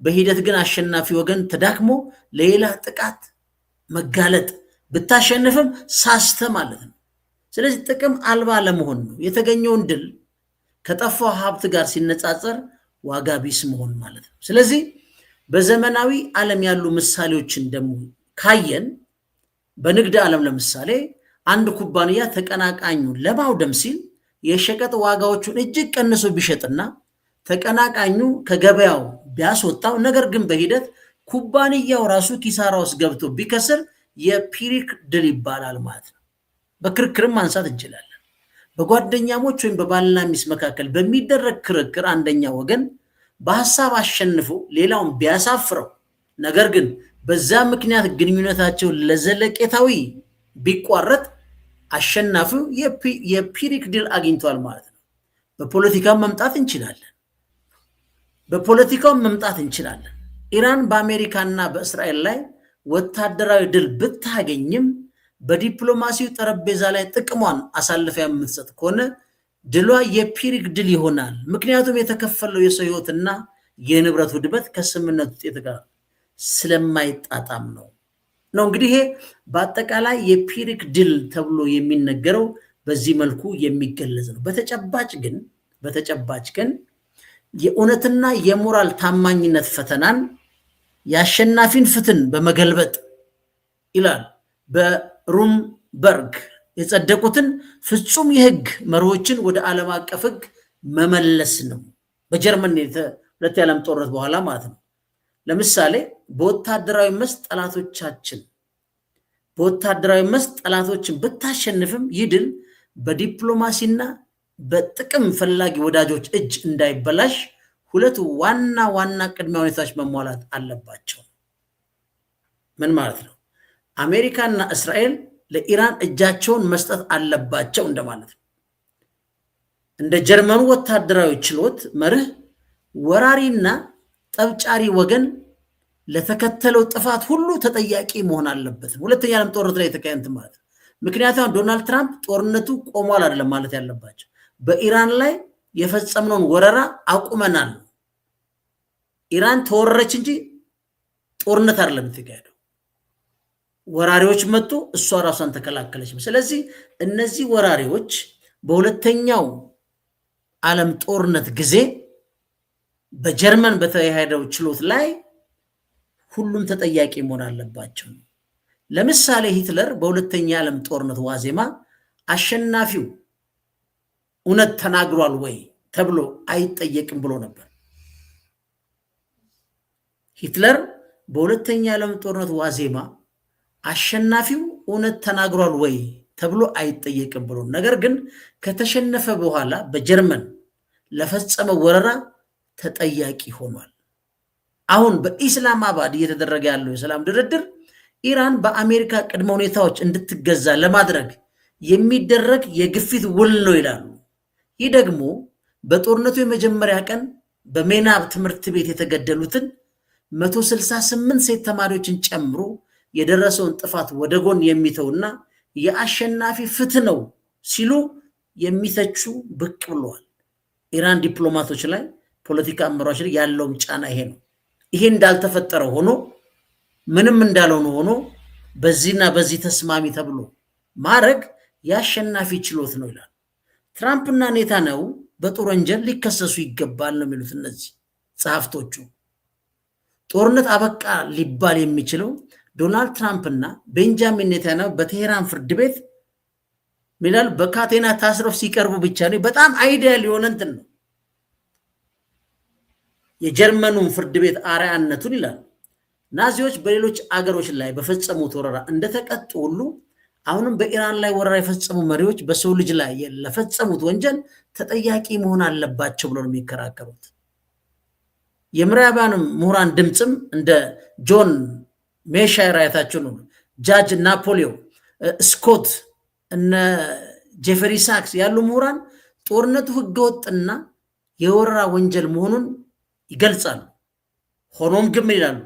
በሂደት ግን አሸናፊ ወገን ተዳክሞ ለሌላ ጥቃት መጋለጥ፣ ብታሸንፍም ሳስተ ማለት ነው። ስለዚህ ጥቅም አልባ ለመሆን ነው። የተገኘውን ድል ከጠፋው ሀብት ጋር ሲነጻጸር ዋጋ ቢስ መሆን ማለት ነው። ስለዚህ በዘመናዊ ዓለም ያሉ ምሳሌዎችን ደግሞ ካየን በንግድ ዓለም ለምሳሌ አንድ ኩባንያ ተቀናቃኙን ለማውደም ሲል የሸቀጥ ዋጋዎቹን እጅግ ቀንሶ ቢሸጥና ተቀናቃኙ ከገበያው ቢያስወጣው፣ ነገር ግን በሂደት ኩባንያው ራሱ ኪሳራ ውስጥ ገብቶ ቢከስር የፒሪክ ድል ይባላል ማለት ነው። በክርክርም ማንሳት እንችላለን። በጓደኛሞች ወይም በባልና ሚስት መካከል በሚደረግ ክርክር አንደኛ ወገን በሐሳብ አሸንፎ ሌላውን ቢያሳፍረው፣ ነገር ግን በዛ ምክንያት ግንኙነታቸው ለዘለቄታዊ ቢቋረጥ አሸናፊው የፒሪክ ድል አግኝቷል ማለት ነው። በፖለቲካው መምጣት እንችላለን። ኢራን በአሜሪካና በእስራኤል ላይ ወታደራዊ ድል ብታገኝም በዲፕሎማሲው ጠረጴዛ ላይ ጥቅሟን አሳልፋ የምትሰጥ ከሆነ ድሏ የፒሪክ ድል ይሆናል። ምክንያቱም የተከፈለው የሰው ህይወትና የንብረት ውድመት ከስምምነት ውጤት ጋር ስለማይጣጣም ነው። እንግዲህ ይሄ በአጠቃላይ የፒሪክ ድል ተብሎ የሚነገረው በዚህ መልኩ የሚገለጽ ነው። በተጨባጭ ግን የእውነትና የሞራል ታማኝነት ፈተናን የአሸናፊን ፍትን በመገልበጥ ይላል በሩምበርግ የጸደቁትን ፍጹም የህግ መርሆችን ወደ ዓለም አቀፍ ህግ መመለስ ነው። በጀርመን ሁለተኛው የዓለም ጦርነት በኋላ ማለት ነው። ለምሳሌ በወታደራዊ መስክ ጠላቶችን ብታሸንፍም ይህ ድል በዲፕሎማሲና በጥቅም ፈላጊ ወዳጆች እጅ እንዳይበላሽ ሁለት ዋና ቅድመ ሁኔታዎች መሟላት አለባቸው። ምን ማለት ነው? አሜሪካና እስራኤል ለኢራን እጃቸውን መስጠት አለባቸው እንደማለት ነው። እንደ ጀርመኑ ወታደራዊ ችሎት መርህ ወራሪና ጠብጫሪ ወገን ለተከተለው ጥፋት ሁሉ ተጠያቂ መሆን አለበት። ሁለተኛ ዓለም ጦርነት ላይ የተካሄደ ማለት ነው። ምክንያቱም ዶናልድ ትራምፕ ጦርነቱ ቆሟል አይደለም ማለት ያለባቸው፣ በኢራን ላይ የፈጸምነውን ወረራ አቁመናል። ኢራን ተወረረች እንጂ ጦርነት አይደለም የተካሄደው። ወራሪዎች መጡ፣ እሷ ራሷን ተከላከለች። ስለዚህ እነዚህ ወራሪዎች በሁለተኛው ዓለም ጦርነት ጊዜ በጀርመን በተካሄደው ችሎት ላይ ሁሉም ተጠያቂ መሆን አለባቸው። ለምሳሌ ሂትለር በሁለተኛ ዓለም ጦርነት ዋዜማ አሸናፊው እውነት ተናግሯል ወይ ተብሎ አይጠየቅም ብሎ ነበር። ሂትለር በሁለተኛ ዓለም ጦርነት ዋዜማ አሸናፊው እውነት ተናግሯል ወይ ተብሎ አይጠየቅም ብሎ፣ ነገር ግን ከተሸነፈ በኋላ በጀርመን ለፈጸመው ወረራ ተጠያቂ ሆኗል። አሁን በኢስላማባድ እየተደረገ ያለው የሰላም ድርድር ኢራን በአሜሪካ ቅድመ ሁኔታዎች እንድትገዛ ለማድረግ የሚደረግ የግፊት ውል ነው ይላሉ። ይህ ደግሞ በጦርነቱ የመጀመሪያ ቀን በሜናብ ትምህርት ቤት የተገደሉትን 168 ሴት ተማሪዎችን ጨምሮ የደረሰውን ጥፋት ወደ ጎን የሚተውና የአሸናፊ ፍትህ ነው ሲሉ የሚተቹ ብቅ ብለዋል። ኢራን ዲፕሎማቶች ላይ ፖለቲካ አመራሮች ላይ ያለውም ጫና ይሄ ነው። ይሄ እንዳልተፈጠረ ሆኖ ምንም እንዳልሆነ ሆኖ በዚህና በዚህ ተስማሚ ተብሎ ማድረግ የአሸናፊ ችሎት ነው ይላል። ትራምፕና ኔታንያሁ በጦር ወንጀል ሊከሰሱ ይገባል ነው የሚሉት እነዚህ ጸሐፍቶቹ። ጦርነት አበቃ ሊባል የሚችለው ዶናልድ ትራምፕና ቤንጃሚን ኔታንያሁ በቴሄራን ፍርድ ቤት ሚላል በካቴና ታስረው ሲቀርቡ ብቻ ነው። በጣም አይዲያል የሆነ እንትን ነው። የጀርመኑን ፍርድ ቤት አርአያነቱን ይላል። ናዚዎች በሌሎች አገሮች ላይ በፈጸሙት ወረራ እንደተቀጡ ሁሉ አሁንም በኢራን ላይ ወረራ የፈጸሙ መሪዎች በሰው ልጅ ላይ ለፈጸሙት ወንጀል ተጠያቂ መሆን አለባቸው ብሎ ነው የሚከራከሩት። የምዕራባውያን ምሁራን ድምፅም እንደ ጆን ሜሻየር አይታቸው ነው፣ ጃጅ ናፖሊዮ ስኮት፣ እነ ጄፈሪ ሳክስ ያሉ ምሁራን ጦርነቱ ህገወጥና የወረራ ወንጀል መሆኑን ይገልጻሉ። ሆኖም ግን ይላሉ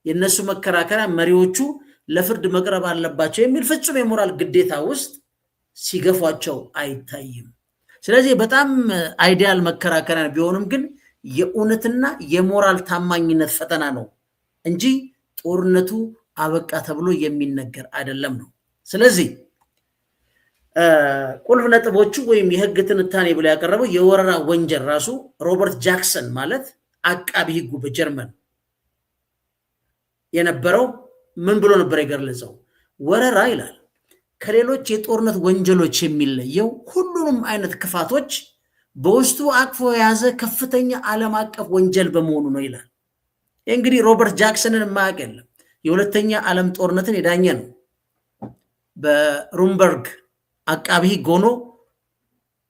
የነሱ መከራከሪያ መሪዎቹ ለፍርድ መቅረብ አለባቸው የሚል ፍጹም የሞራል ግዴታ ውስጥ ሲገፏቸው አይታይም። ስለዚህ በጣም አይዲያል መከራከሪያ ቢሆንም ግን የእውነትና የሞራል ታማኝነት ፈተና ነው እንጂ ጦርነቱ አበቃ ተብሎ የሚነገር አይደለም ነው። ስለዚህ ቁልፍ ነጥቦቹ ወይም የህግ ትንታኔ ብሎ ያቀረበው የወረራ ወንጀል ራሱ ሮበርት ጃክሰን ማለት አቃቢ ህጉ በጀርመን የነበረው ምን ብሎ ነበር የገለጸው? ወረራ ይላል ከሌሎች የጦርነት ወንጀሎች የሚለየው ሁሉንም አይነት ክፋቶች በውስጡ አቅፎ የያዘ ከፍተኛ ዓለም አቀፍ ወንጀል በመሆኑ ነው ይላል። እንግዲህ ሮበርት ጃክሰንን የማያውቅ የለም። የሁለተኛ ዓለም ጦርነትን የዳኘ ነው። በሩምበርግ አቃቢ ህግ ሆኖ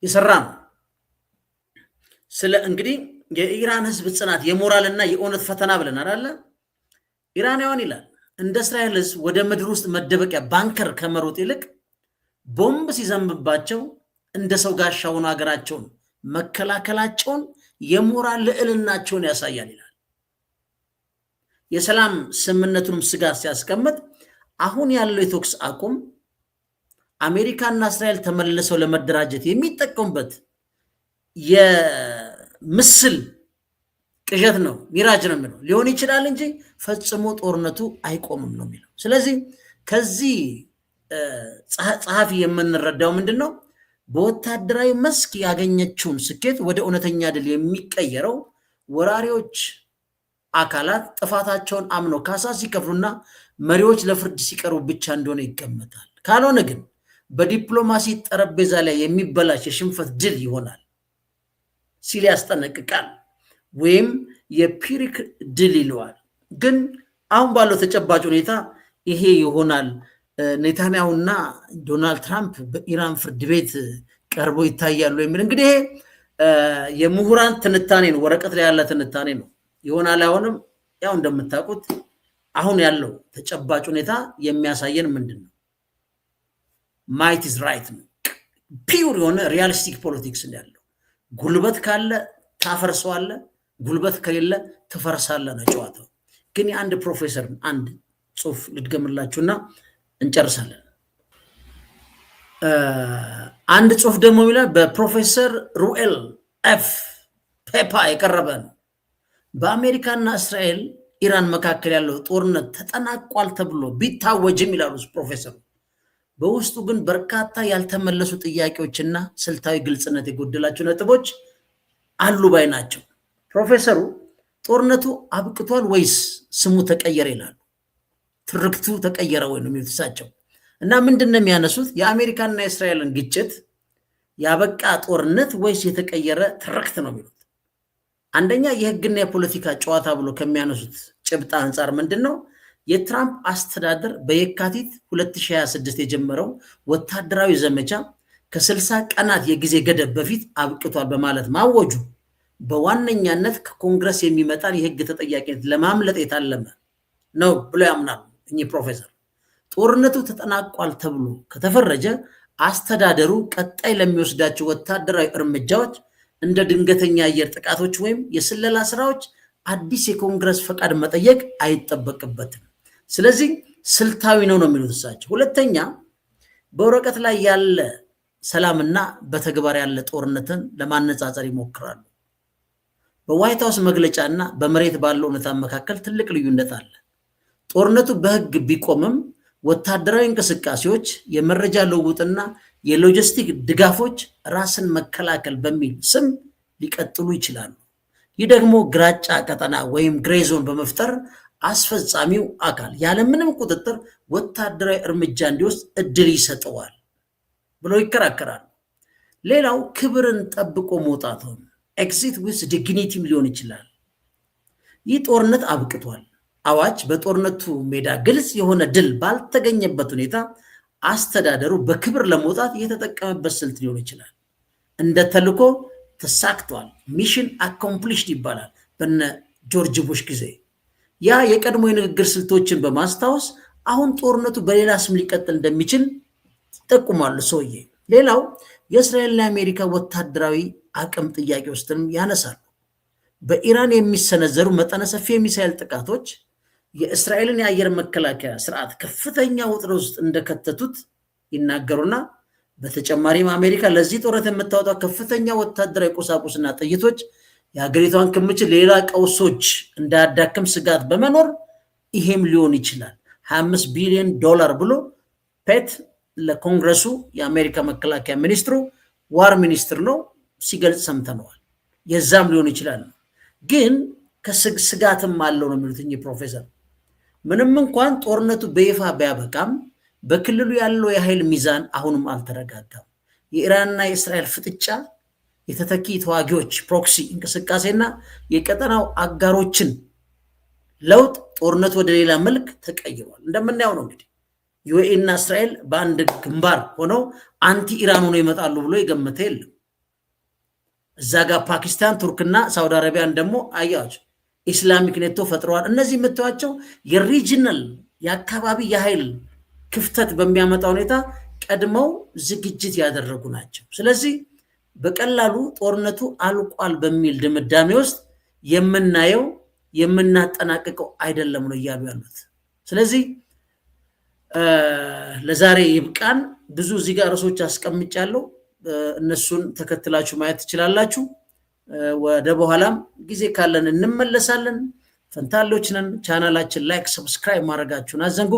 የሰራ ነው። ስለ እንግዲህ የኢራን ህዝብ ጽናት የሞራልና የእውነት ፈተና ብለናል አለ። ኢራናውያን ይላል እንደ እስራኤል ህዝብ ወደ ምድር ውስጥ መደበቂያ ባንከር ከመሮጥ ይልቅ ቦምብ ሲዘንብባቸው እንደ ሰው ጋሻ ሆኖ ሀገራቸውን መከላከላቸውን የሞራል ልዕልናቸውን ያሳያል ይላል። የሰላም ስምምነቱንም ስጋት ሲያስቀምጥ አሁን ያለው የተኩስ አቁም አሜሪካና እስራኤል ተመልሰው ለመደራጀት የሚጠቀሙበት የምስል ቅዠት ነው፣ ሚራጅ ነው የሚለው ሊሆን ይችላል እንጂ ፈጽሞ ጦርነቱ አይቆምም ነው የሚለው። ስለዚህ ከዚህ ጸሐፊ የምንረዳው ምንድን ነው? በወታደራዊ መስክ ያገኘችውን ስኬት ወደ እውነተኛ ድል የሚቀየረው ወራሪዎች አካላት ጥፋታቸውን አምነው ካሳ ሲከፍሉና መሪዎች ለፍርድ ሲቀርቡ ብቻ እንደሆነ ይገመታል። ካልሆነ ግን በዲፕሎማሲ ጠረጴዛ ላይ የሚበላሽ የሽንፈት ድል ይሆናል ሲል ያስጠነቅቃል። ወይም የፒሪክ ድል ይለዋል። ግን አሁን ባለው ተጨባጭ ሁኔታ ይሄ ይሆናል። ኔታንያሁና ዶናልድ ትራምፕ በኢራን ፍርድ ቤት ቀርበው ይታያሉ የሚል እንግዲህ የምሁራን ትንታኔ ነው፣ ወረቀት ላይ ያለ ትንታኔ ነው። ይሆናል አይሆንም፣ ያው እንደምታውቁት አሁን ያለው ተጨባጭ ሁኔታ የሚያሳየን ምንድን ነው? ማይት ኢዝ ራይት ነው። ፒውር የሆነ ሪያሊስቲክ ፖለቲክስ ያለው ጉልበት ካለ ታፈርሰዋለ፣ ጉልበት ከሌለ ትፈርሳለ ነው ጨዋታው። ግን የአንድ ፕሮፌሰር አንድ ጽሁፍ ልድገምላችሁና እንጨርሳለን። አንድ ጽሁፍ ደግሞ ይላል በፕሮፌሰር ሩኤል ኤፍ ፔፓ የቀረበ ነው። በአሜሪካና እስራኤል ኢራን መካከል ያለው ጦርነት ተጠናቋል ተብሎ ቢታወጅም ይላሉ ፕሮፌሰሩ፣ በውስጡ ግን በርካታ ያልተመለሱ ጥያቄዎችና ስልታዊ ግልጽነት የጎደላቸው ነጥቦች አሉ ባይ ናቸው። ፕሮፌሰሩ ጦርነቱ አብቅቷል ወይስ ስሙ ተቀየረ ይላሉ። ትርክቱ ተቀየረ ወይ ነው የሚሉት እሳቸው። እና ምንድን ነው የሚያነሱት? የአሜሪካና የእስራኤልን ግጭት ያበቃ ጦርነት ወይስ የተቀየረ ትርክት ነው የሚሉት። አንደኛ የህግና የፖለቲካ ጨዋታ ብሎ ከሚያነሱት ጭብጣ አንጻር ምንድን ነው የትራምፕ አስተዳደር በየካቲት 2026 የጀመረው ወታደራዊ ዘመቻ ከ60 ቀናት የጊዜ ገደብ በፊት አብቅቷል በማለት ማወጁ በዋነኛነት ከኮንግረስ የሚመጣን የህግ ተጠያቂነት ለማምለጥ የታለመ ነው ብሎ ያምናሉ እኚህ ፕሮፌሰር። ጦርነቱ ተጠናቋል ተብሎ ከተፈረጀ አስተዳደሩ ቀጣይ ለሚወስዳቸው ወታደራዊ እርምጃዎች እንደ ድንገተኛ አየር ጥቃቶች ወይም የስለላ ስራዎች አዲስ የኮንግረስ ፈቃድ መጠየቅ አይጠበቅበትም። ስለዚህ ስልታዊ ነው ነው የሚሉት እሳቸው። ሁለተኛ በወረቀት ላይ ያለ ሰላምና በተግባር ያለ ጦርነትን ለማነጻጸር ይሞክራሉ። በዋይት ሃውስ መግለጫና በመሬት ባለው እውነታ መካከል ትልቅ ልዩነት አለ። ጦርነቱ በህግ ቢቆምም ወታደራዊ እንቅስቃሴዎች፣ የመረጃ ልውውጥና የሎጂስቲክ ድጋፎች ራስን መከላከል በሚል ስም ሊቀጥሉ ይችላሉ። ይህ ደግሞ ግራጫ ቀጠና ወይም ግሬዞን በመፍጠር አስፈጻሚው አካል ያለምንም ቁጥጥር ወታደራዊ እርምጃ እንዲወስድ እድል ይሰጠዋል ብለው ይከራከራሉ። ሌላው ክብርን ጠብቆ መውጣት ነው። ኤግዚት ዊዝ ዲግኒቲም ሊሆን ይችላል። ይህ ጦርነት አብቅቷል። አዋጅ በጦርነቱ ሜዳ ግልጽ የሆነ ድል ባልተገኘበት ሁኔታ አስተዳደሩ በክብር ለመውጣት የተጠቀመበት ስልት ሊሆን ይችላል። እንደ ተልኮ ተሳክቷል፣ ሚሽን አኮምፕሊሽድ ይባላል በነ ጆርጅ ቡሽ ጊዜ። ያ የቀድሞ የንግግር ስልቶችን በማስታወስ አሁን ጦርነቱ በሌላ ስም ሊቀጥል እንደሚችል ይጠቁማሉ ሰውዬ። ሌላው የእስራኤልና የአሜሪካ ወታደራዊ አቅም ጥያቄ ውስጥም ያነሳሉ። በኢራን የሚሰነዘሩ መጠነ ሰፊ የሚሳኤል ጥቃቶች የእስራኤልን የአየር መከላከያ ስርዓት ከፍተኛ ውጥረት ውስጥ እንደከተቱት ይናገሩና በተጨማሪም አሜሪካ ለዚህ ጦርነት የምታወጣው ከፍተኛ ወታደራዊ ቁሳቁስና ጥይቶች የሀገሪቷን ክምችት ሌላ ቀውሶች እንዳያዳክም ስጋት በመኖር ይሄም ሊሆን ይችላል 25 ቢሊዮን ዶላር ብሎ ፔት ለኮንግረሱ የአሜሪካ መከላከያ ሚኒስትሩ ዋር ሚኒስትር ነው ሲገልጽ ሰምተነዋል። የዛም ሊሆን ይችላል ግን ከስጋትም አለው ነው የሚሉት እኚህ ፕሮፌሰር። ምንም እንኳን ጦርነቱ በይፋ ቢያበቃም በክልሉ ያለው የኃይል ሚዛን አሁንም አልተረጋጋም። የኢራንና የእስራኤል ፍጥጫ፣ የተተኪ ተዋጊዎች ፕሮክሲ እንቅስቃሴና የቀጠናው አጋሮችን ለውጥ ጦርነቱ ወደ ሌላ መልክ ተቀይሯል። እንደምናየው ነው እንግዲህ ዩኤኢ እና እስራኤል በአንድ ግንባር ሆነው አንቲ ኢራን ሆነው ይመጣሉ ብሎ የገመተ የለም። እዛ ጋር ፓኪስታን፣ ቱርክና ሳውዲ አረቢያን ደግሞ አያቸው ኢስላሚክ ኔቶ ፈጥረዋል። እነዚህ የምታዩቸው የሪጅናል የአካባቢ የኃይል ክፍተት በሚያመጣ ሁኔታ ቀድመው ዝግጅት ያደረጉ ናቸው። ስለዚህ በቀላሉ ጦርነቱ አልቋል በሚል ድምዳሜ ውስጥ የምናየው የምናጠናቅቀው አይደለም ነው እያሉ ያሉት። ስለዚህ ለዛሬ ይብቃን። ብዙ እዚህ ጋር ርዕሶች አስቀምጫለሁ፣ እነሱን ተከትላችሁ ማየት ትችላላችሁ። ወደ በኋላም ጊዜ ካለን እንመለሳለን። ፈንታሌዎች ነን። ቻናላችን ላይክ፣ ሰብስክራይብ ማድረጋችሁን አዘንጉ።